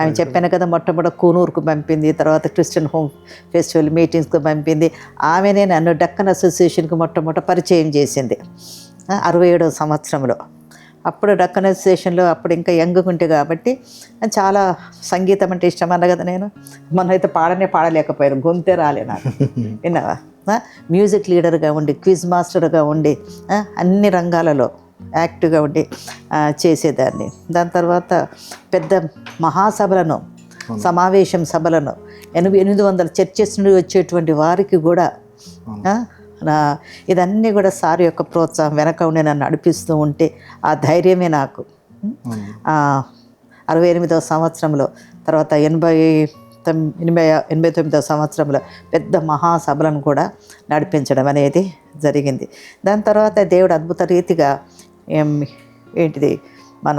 ఆమె చెప్పాను కదా, మొట్టమొదటి కూనూరుకు పంపింది, తర్వాత క్రిస్టియన్ హోమ్ ఫెస్టివల్ మీటింగ్స్కి పంపింది. ఆమెనే నన్ను డక్కన్ అసోసియేషన్కి మొట్టమొదటి పరిచయం చేసింది 67వ సంవత్సరంలో. అప్పుడు డక్కన్ అసోసియేషన్లో అప్పుడు ఇంకా యంగ్గా ఉంటే కాబట్టి చాలా సంగీతం అంటే ఇష్టం అన్న కదా నేను. మనమైతే పాడలేకపోయాను, గొంతే రాలే నాకు. విన్నావా? మ్యూజిక్ లీడర్గా ఉండి, క్విజ్ మాస్టర్గా ఉండి, అన్ని రంగాలలో యాక్టివ్గా ఉండి చేసేదాన్ని. దాని తర్వాత పెద్ద మహాసభలను, సమావేశం సభలను 800 చర్చెస్ నుండి వచ్చేటువంటి వారికి కూడా ఇదన్నీ కూడా సార్ యొక్క ప్రోత్సాహం వెనక ఉండి నన్ను నడిపిస్తూ ఉంటే ఆ ధైర్యమే నాకు 68వ సంవత్సరంలో, తర్వాత 89వ సంవత్సరంలో పెద్ద మహాసభలను కూడా నడిపించడం అనేది జరిగింది. దాని తర్వాత దేవుడు అద్భుత రీతిగా ఏంటిది మన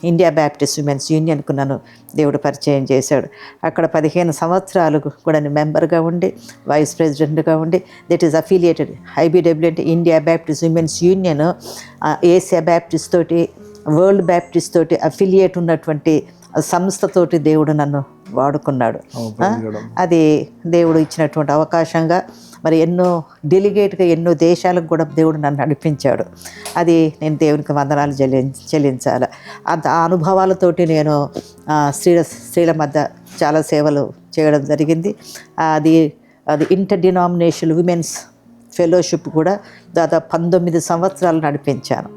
ఇండియా బ్యాప్టిస్ట్ విమెన్స్ యూనియన్కు నన్ను దేవుడు పరిచయం చేశాడు. అక్కడ 15 సంవత్సరాలు కూడా నేను మెంబర్గా ఉండి, వైస్ ప్రెసిడెంట్గా ఉండి, దట్ ఈస్ అఫిలియేటెడ్ ఐబీడబ్ల్యూ అంటే India Baptist women's union Asia Baptist తోటి, వరల్డ్ బ్యాప్టిస్ట్ తోటి అఫిలియేట్ ఉన్నటువంటి సంస్థతోటి దేవుడు నన్ను వాడుకున్నాడు. అది దేవుడు ఇచ్చినటువంటి అవకాశంగా మరి ఎన్నో డెలిగేట్గా ఎన్నో దేశాలకు కూడా దేవుడు నన్ను నడిపించాడు. అది నేను దేవునికి వందనాలు చెల్లించాలి. ఆ అనుభవాలతోటి నేను స్త్రీల మధ్య చాలా సేవలు చేయడం జరిగింది. అది ఇంటర్ డినామినేషనల్ విమెన్స్ ఫెలోషిప్ కూడా దాదాపు 19 సంవత్సరాలు నడిపించాను.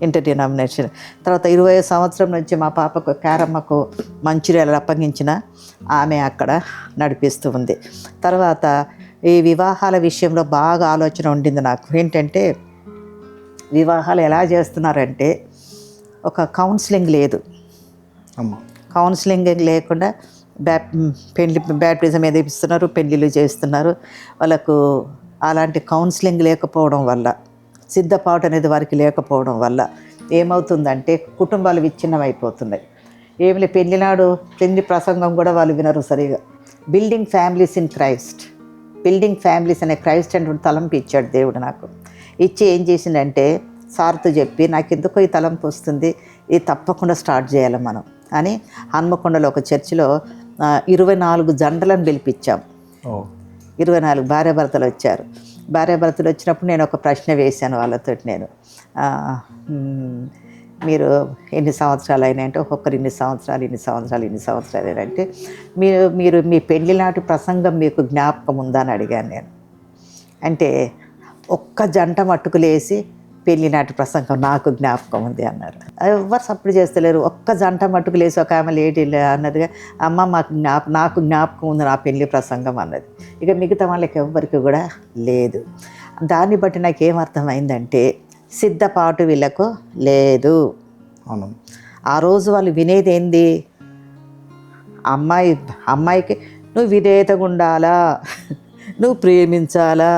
ఇంటర్ డినామినేషన్ తర్వాత 20వ సంవత్సరం నుంచి మా పాపకు క్యారమ్మకు మంచిర్యాల అప్పగించిన ఆమె అక్కడ నడిపిస్తూ ఉంది. తర్వాత ఈ వివాహాల విషయంలో బాగా ఆలోచన ఉండింది నాకు. ఏంటంటే వివాహాలు ఎలా చేస్తున్నారంటే ఒక కౌన్సిలింగ్ లేదు. కౌన్సిలింగ్ లేకుండా బ్యాప్టిజం ఎదిపిస్తున్నారు, పెళ్ళిళ్ళు చేస్తున్నారు. వాళ్ళకు అలాంటి కౌన్సిలింగ్ లేకపోవడం వల్ల, సిద్ధపాటు అనేది వారికి లేకపోవడం వల్ల ఏమవుతుందంటే కుటుంబాలు విచ్ఛిన్నం అయిపోతున్నాయి. ఏమి పెళ్ళినాడు పెళ్లి ప్రసంగం కూడా వాళ్ళు వినరు సరిగా. Building families in Christ, building families అనే క్రైస్ట్ అంటే తలంపు ఇచ్చాడు దేవుడు నాకు. ఇచ్చి ఏం చేసిందంటే సార్తో చెప్పి నాకు ఎందుకో ఈ తలంపు వస్తుంది, ఇది తప్పకుండా స్టార్ట్ చేయాలి మనం అని హన్మకొండలో ఒక చర్చిలో 24 జంటలను పిలిపించాం. 24 భార్యాభర్తలు వచ్చారు. భార్యాభర్తలు వచ్చినప్పుడు నేను ఒక ప్రశ్న వేశాను వాళ్ళతో. నేను మీరు ఎన్ని సంవత్సరాలు అయినాయంటే ఒక్కొక్కరు ఇన్ని సంవత్సరాలు అయినంటే మీరు మీ పెళ్లి నాటి ప్రసంగం మీకు జ్ఞాపకం ఉందా అని అడిగాను నేను. అంటే ఒక్క జంట మట్టుకు లేసి పెళ్లి నాటి ప్రసంగం నాకు జ్ఞాపకం ఉంది అన్నారు. ఎవరు సపోర్ట్ చేస్తలేరు. ఒక్క జంట మట్టుకు లేసి ఒక ఆమె లేడీ అన్నదిగా అమ్మ నాకు జ్ఞాపకం ఉంది నా పెళ్లి ప్రసంగం అన్నది. ఇక మిగతా వాళ్ళకి ఎవ్వరికి కూడా లేదు. దాన్ని బట్టి నాకు ఏమర్థమైందంటే సిద్ధపాటు వీళ్ళకు లేదు. ఆ రోజు వాళ్ళు వినేది ఏంది, అమ్మాయికి నువ్వు విధేయతగా ఉండాలా, నువ్వు ప్రేమించాలా,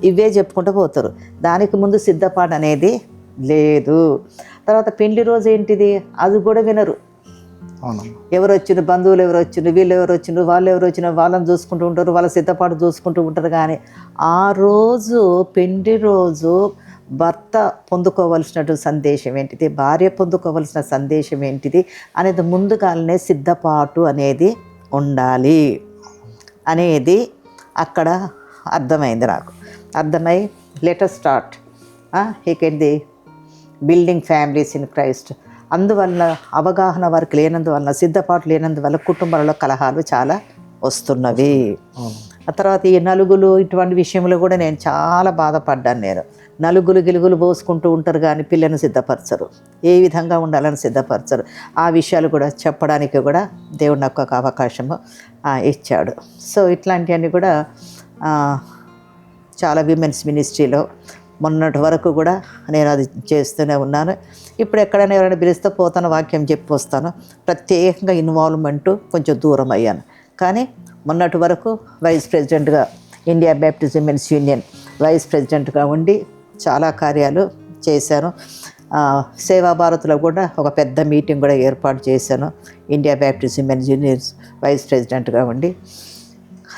ఇవే చెప్పుకుంటూ పోతారు. దానికి ముందు సిద్ధపాటు అనేది లేదు. తర్వాత పెళ్లి రోజు ఏంటిది అది కూడా వినరు. ఎవరు వచ్చిన బంధువులు ఎవరు వచ్చిండ్రు, వీళ్ళు ఎవరు వచ్చిండ్రు, వాళ్ళు ఎవరు వచ్చిన వాళ్ళని చూసుకుంటూ ఉంటారు, వాళ్ళ సిద్ధపాటు చూసుకుంటూ ఉంటారు. కానీ ఆ రోజు పెళ్లి రోజు భర్త పొందుకోవలసినటువంటి సందేశం ఏంటిది, భార్య పొందుకోవలసిన సందేశం ఏంటిది అనేది ముందుగానే సిద్ధపాటు అనేది ఉండాలి అనేది అక్కడ అర్థమైంది నాకు. అర్థమై letter start the building families in Christ. అందువల్ల అవగాహన వారికి లేనందువల్ల, సిద్ధపాటు లేనందువల్ల కుటుంబాలలో కలహాలు చాలా వస్తున్నవి. ఆ తర్వాత ఈ నలుగులు ఇటువంటి విషయంలో కూడా నేను చాలా బాధపడ్డాను. నేను నలుగులు గిలుగులు పోసుకుంటూ ఉంటారు కానీ పిల్లను సిద్ధపరచరు, ఏ విధంగా ఉండాలని సిద్ధపరచరు. ఆ విషయాలు కూడా చెప్పడానికి కూడా దేవుడు నాకు ఒక అవకాశము ఇచ్చాడు. సో ఇట్లాంటివన్నీ కూడా చాలా విమెన్స్ మినిస్ట్రీలో మొన్నటి వరకు కూడా నేను అది చేస్తూనే ఉన్నాను. ఇప్పుడు ఎక్కడైనా ఎవరైనా పిలిస్తే పోతాను, వాక్యం చెప్పి వస్తాను. ప్రత్యేకంగా ఇన్వాల్వ్మెంటు కొంచెం దూరం అయ్యాను. కానీ మొన్నటి వరకు వైస్ ప్రెసిడెంట్గా India Baptist women's union vice ప్రెసిడెంట్గా ఉండి చాలా కార్యాలు చేశాను. సేవా భారత్లో కూడా ఒక పెద్ద మీటింగ్ కూడా ఏర్పాటు చేశాను, India Baptist women's union vice ప్రెసిడెంట్గా ఉండి.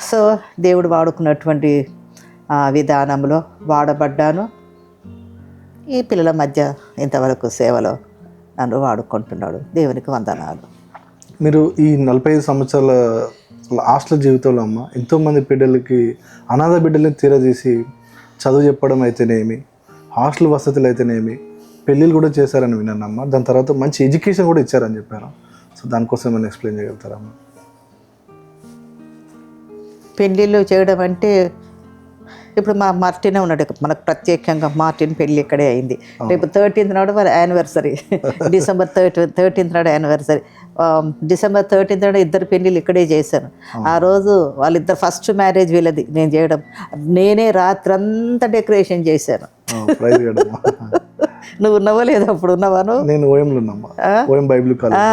సో దేవుడు వాడుకున్నటువంటి విధానంలో వాడబడ్డాను. ఈ పిల్లల మధ్య ఇంతవరకు సేవలో నన్ను వాడుకుంటున్నాడు. దేవునికి వందనాలు. మీరు ఈ 45 సంవత్సరాల హాస్టల్ జీవితంలో అమ్మ ఎంతోమంది బిడ్డలకి, అనాథ బిడ్డలని తీరదీసి చదువు చెప్పడం అయితేనేమి, హాస్టల్ వసతులు అయితేనేమి, పెళ్ళిళ్ళు కూడా చేశారని విన్నానమ్మ. దాని తర్వాత మంచి ఎడ్యుకేషన్ కూడా ఇచ్చారని చెప్పారు. సో దానికోసం ఏమైనా ఎక్స్ప్లెయిన్ చేయగలుగుతారమ్మా? పెళ్ళిళ్ళు చేయడం అంటే ఇప్పుడు మా మార్టినే ఉన్నాడు, మనకు ప్రత్యేకంగా మార్టిన్ పెళ్ళి ఇక్కడే అయింది. రేపు 13th నాడు వాళ్ళ యానివర్సరీ, December 13th నాడు యానివర్సరీ. December 13th నాడు 2 పెళ్ళిళ్ళు ఇక్కడే చేశాను. ఆ రోజు వాళ్ళిద్దరు ఫస్ట్ మ్యారేజ్ వీళ్ళది నేను చేయడం. నేనే రాత్రంతా డెకరేషన్ చేశాను. నువ్వు నవ్వలేదు, అప్పుడు ఉన్నావాను? నేను ఓఎం బైబిల్ కాలేజ్.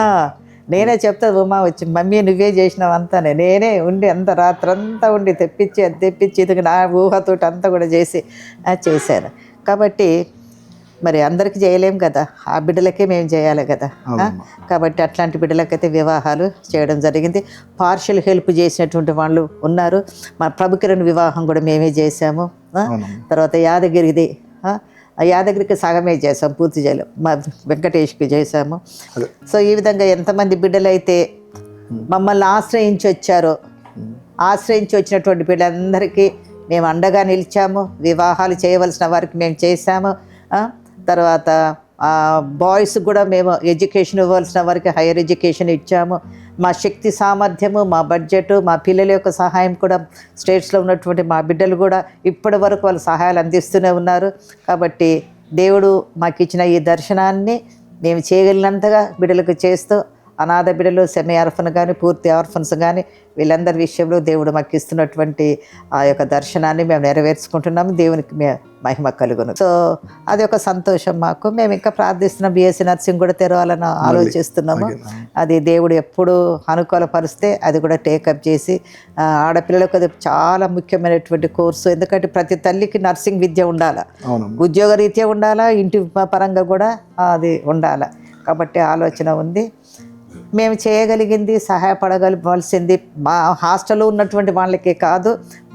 నేనే చెప్తా ఉమా వచ్చి, మమ్మీ నువ్వే చేసినావు అంతా. నేనే ఉండి అంత రాత్రంతా ఉండి తెప్పించి ఇది నా ఊహతోటి అంతా కూడా చేశాను. కాబట్టి మరి అందరికీ చేయలేం కదా, ఆ బిడ్డలకే మేము చేయాలి కదా. కాబట్టి అట్లాంటి బిడ్డలకైతే వివాహాలు చేయడం జరిగింది. పార్షియల్ హెల్ప్ చేసినటువంటి వాళ్ళు ఉన్నారు. మా ప్రభుకిరణ్ వివాహం కూడా మేమే చేసాము. తర్వాత యాదగిరికి సగమే చేసాం, పూర్తి చేయలేము. మా వెంకటేష్కి చేసాము. సో ఈ విధంగా ఎంతమంది బిడ్డలైతే మమ్మల్ని ఆశ్రయించి వచ్చారో ఆశ్రయించి వచ్చినటువంటి బిడ్డలందరికీ మేము అండగా నిలిచాము. వివాహాలు చేయవలసిన వారికి మేము చేశాము. తర్వాత బాయ్స్ కూడా మేము ఎడ్యుకేషన్ ఇవ్వాల్సిన వారికి హైయర్ ఎడ్యుకేషన్ ఇచ్చాము. మా శక్తి సామర్థ్యము, మా బడ్జెట్, మా పిల్లల యొక్క సహాయం కూడా స్టేట్స్లో ఉన్నటువంటి మా బిడ్డలు కూడా ఇప్పటి వరకు వాళ్ళ సహాయాలు అందిస్తూనే ఉన్నారు. కాబట్టి దేవుడు మాకు ఇచ్చిన ఈ దర్శనాన్ని మేము చేయగలిగినంతగా బిడ్డలకు చేస్తూ అనాథ బిడ్డలు, సెమీ ఆర్ఫన్ కానీ పూర్తి ఆర్ఫన్స్ కానీ వీళ్ళందరి విషయంలో దేవుడు మాకు ఇస్తున్నటువంటి ఆ యొక్క దర్శనాన్ని మేము నెరవేర్చుకుంటున్నాము. దేవునికి మహిమ కలుగును. సో అది ఒక సంతోషం మాకు. మేము ఇంకా ప్రార్థిస్తున్నాం, బీఎస్సీ నర్సింగ్ కూడా తెరవాలని ఆలోచిస్తున్నాము. అది దేవుడు ఎప్పుడు అనుకూలపరిస్తే అది కూడా టేకప్ చేసి, ఆడపిల్లలకు అది చాలా ముఖ్యమైనటువంటి కోర్సు. ఎందుకంటే ప్రతి తల్లికి నర్సింగ్ విద్య ఉండాలి, ఉద్యోగ రీత్యా ఉండాలా, ఇంటి పరంగా కూడా అది ఉండాలి. కాబట్టి ఆలోచన ఉంది. మేము చేయగలిగింది, సహాయపడగలవలసింది మా హాస్టల్లో ఉన్నటువంటి వాళ్ళకే కాదు,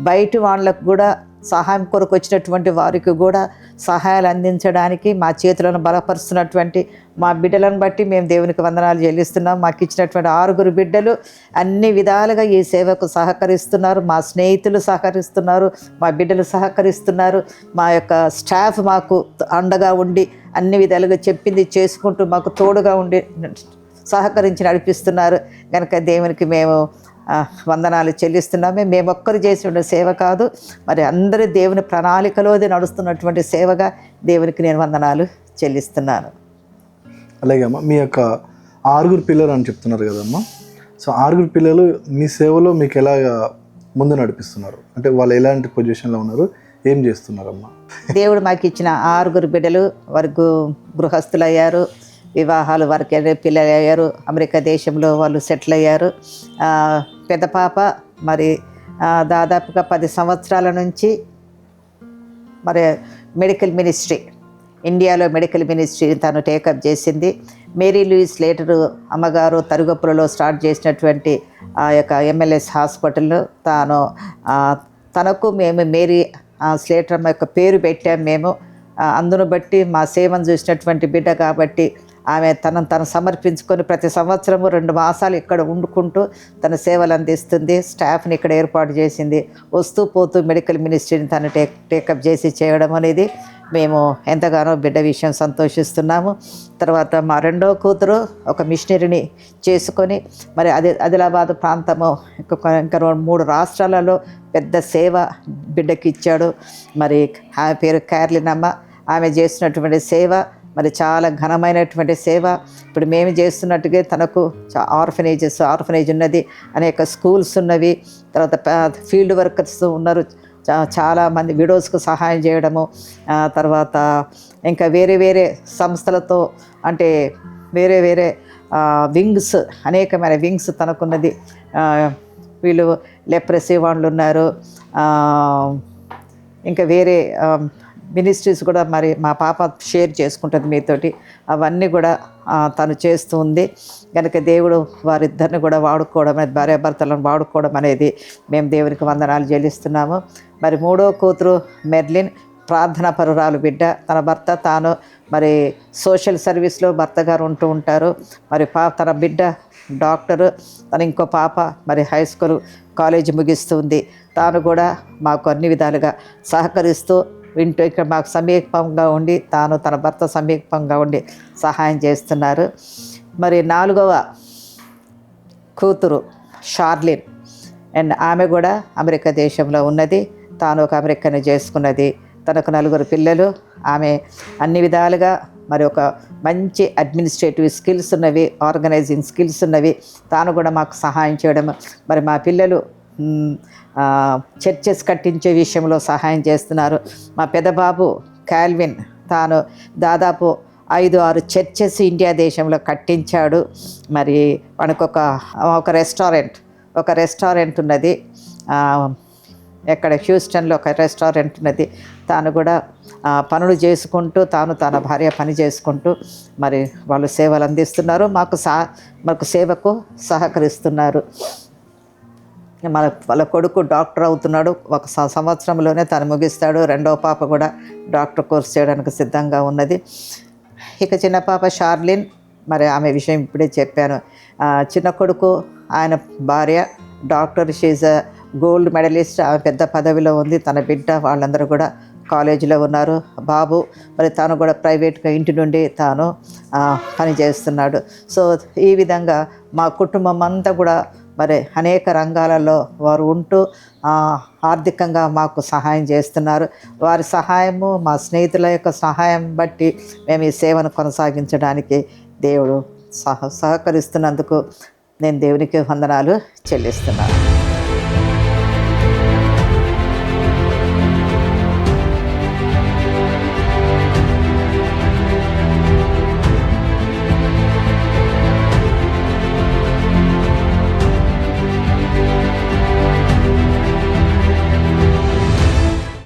బయట వాళ్ళకు కూడా సహాయం కొరకు వచ్చినటువంటి వారికి కూడా సహాయాలు అందించడానికి మా చేతులను బలపరుస్తున్నటువంటి మా బిడ్డలను బట్టి మేము దేవునికి వందనాలు చెల్లిస్తున్నాం. మాకు ఇచ్చినటువంటి 6 బిడ్డలు అన్ని విధాలుగా ఈ సేవకు సహకరిస్తున్నారు. మా స్నేహితులు సహకరిస్తున్నారు, మా బిడ్డలు సహకరిస్తున్నారు, మా యొక్క స్టాఫ్ మాకు అండగా ఉండి అన్ని విధాలుగా చెప్పింది చేసుకుంటూ మాకు తోడుగా ఉండి సహకరించి నడిపిస్తున్నారు. కనుక దేవునికి మేము వందనాలు చెల్లిస్తున్నామే. మేము ఒక్కరు చేసిన సేవ కాదు, మరి అందరి దేవుని ప్రణాళికలోది నడుస్తున్నటువంటి సేవగా దేవునికి నేను వందనాలు చెల్లిస్తున్నాను. అలాగే అమ్మ, మీ యొక్క 6 పిల్లలు అని చెప్తున్నారు కదమ్మా. సో 6 పిల్లలు మీ సేవలో మీకు ఎలా ముందు నడిపిస్తున్నారు? అంటే వాళ్ళు ఎలాంటి పొజిషన్లో ఉన్నారు, ఏం చేస్తున్నారమ్మా? దేవుడు మాకు ఇచ్చిన 6 బిడ్డలు వరకు గృహస్థులయ్యారు, వివాహాలు వారికి పిల్లలు అయ్యారు, అమెరికా దేశంలో వాళ్ళు సెటిల్ అయ్యారు. పెద్ద పాప మరి దాదాపుగా 10 సంవత్సరాల నుంచి మరి మెడికల్ మినిస్ట్రీ, ఇండియాలో మెడికల్ మినిస్ట్రీ తను టేకప్ చేసింది. మేరీ లూయిస్ లేటరు అమ్మగారు తరుగుపులలో స్టార్ట్ చేసినటువంటి ఆ యొక్క MLS హాస్పిటల్ తనకు మేము మేరీ స్లేటర్ అమ్మ యొక్క పేరు పెట్టాం మేము. అందును బట్టి మా సేవను చూసినటువంటి బిడ్డ కాబట్టి ఆమె తను సమర్పించుకొని ప్రతి సంవత్సరము 2 మాసాలు ఇక్కడ వండుకుంటూ తన సేవలు అందిస్తుంది. స్టాఫ్ని ఇక్కడ ఏర్పాటు చేసింది. వస్తూ పోతూ మెడికల్ మినిస్ట్రీని తను టేకప్ చేసి చేయడం అనేది మేము ఎంతగానో బిడ్డ విషయం సంతోషిస్తున్నాము. తర్వాత మా 2వ కూతురు ఒక మిషనరీని చేసుకొని మరి ఆదిలాబాద్ ప్రాంతము ఇంకా 3 రాష్ట్రాలలో పెద్ద సేవ బిడ్డకి ఇచ్చాడు. మరి ఆమె పేరు క్యార్లినమ్మ. ఆమె చేస్తున్నటువంటి సేవ మరి చాలా ఘనమైనటువంటి సేవ. ఇప్పుడు మేము చేస్తున్నట్టుగా తనకు ఆర్ఫనేజ్ ఉన్నది, అనేక స్కూల్స్ ఉన్నవి, తర్వాత ఫీల్డ్ వర్కర్స్ ఉన్నారు, చాలామంది విడోస్కు సహాయం చేయడము, తర్వాత ఇంకా వేరే వేరే సంస్థలతో అంటే వేరే వేరే వింగ్స్, అనేకమైన వింగ్స్ తనకున్నది. వీళ్ళు లెప్రసీ వాళ్ళు ఉన్నారు, ఇంకా వేరే మినిస్ట్రీస్ కూడా మరి మా పాప షేర్ చేసుకుంటుంది మీతోటి. అవన్నీ కూడా తను చేస్తూ ఉంది. కనుక దేవుడు వారిద్దరిని కూడా వాడుకోవడం, భార్యాభర్తలను వాడుకోవడం అనేది మేము దేవునికి వందనాలు చెల్లిస్తున్నాము. మరి 3వ కూతురు మెర్లిన్ ప్రార్థనా పరురాలు బిడ్డ. తన భర్త తాను మరి సోషల్ సర్వీస్లో భర్త గారు ఉంటూ ఉంటారు. మరి తన బిడ్డ డాక్టరు, తన ఇంకో పాప మరి హై స్కూల్ కాలేజీ ముగిస్తుంది. తాను కూడా మాకు అన్ని విధాలుగా సహకరిస్తూ ఇక్కడ మాకు సమీపంగా ఉండి తన భర్త సమీపంగా ఉండి సహాయం చేస్తున్నారు. మరి 4వ కూతురు షార్లిన్ అండ్ ఆమె కూడా అమెరికా దేశంలో ఉన్నది. తాను ఒక అమెరికన్ చేసుకున్నది. తనకు 4 పిల్లలు. ఆమె అన్ని విధాలుగా మరి ఒక మంచి అడ్మినిస్ట్రేటివ్ స్కిల్స్ ఉన్నవి, ఆర్గనైజింగ్ స్కిల్స్ ఉన్నవి. తాను కూడా మాకు సహాయం చేయడం, మరి మా పిల్లలు చర్చెస్ కట్టించే విషయంలో సహాయం చేస్తున్నారు. మా పెద్దబాబు కాల్విన్ తాను దాదాపు 5-6 చర్చెస్ ఇండియా దేశంలో కట్టించాడు. మరి మనకు ఒక రెస్టారెంట్ ఉన్నది, ఎక్కడ హ్యూస్టన్లో ఒక రెస్టారెంట్ ఉన్నది. తాను కూడా పనులు చేసుకుంటూ తన భార్య పని చేసుకుంటూ మరి వాళ్ళు సేవలు అందిస్తున్నారు. మాకు సేవకు సహకరిస్తున్నారు. వాళ్ళ కొడుకు డాక్టర్ అవుతున్నాడు. 1 సంవత్సరంలోనే తను ముగిస్తాడు. 2వ పాప కూడా డాక్టర్ కోర్స్ చేయడానికి సిద్ధంగా ఉన్నది. ఇక చిన్న పాప షార్లిన్, మరి ఆమె విషయం ఇప్పుడే చెప్పాను. చిన్న కొడుకు, ఆయన భార్య డాక్టర్, షీజ్ గోల్డ్ మెడలిస్ట్, ఆమె పెద్ద పదవిలో ఉంది. తన బిడ్డ వాళ్ళందరూ కూడా కాలేజీలో ఉన్నారు. బాబు మరి తాను కూడా ప్రైవేట్గా ఇంటి నుండి తాను పని చేస్తున్నాడు. సో ఈ విధంగా మా కుటుంబం అంతా కూడా మరి అనేక రంగాలలో వారు ఉంటూ ఆర్థికంగా మాకు సహాయం చేస్తున్నారు. వారి సహాయము, మా స్నేహితుల యొక్క సహాయం బట్టి మేము ఈ సేవను కొనసాగించడానికి దేవుడు సహకరిస్తున్నందుకు నేను దేవునికి వందనాలు చెల్లిస్తున్నాను.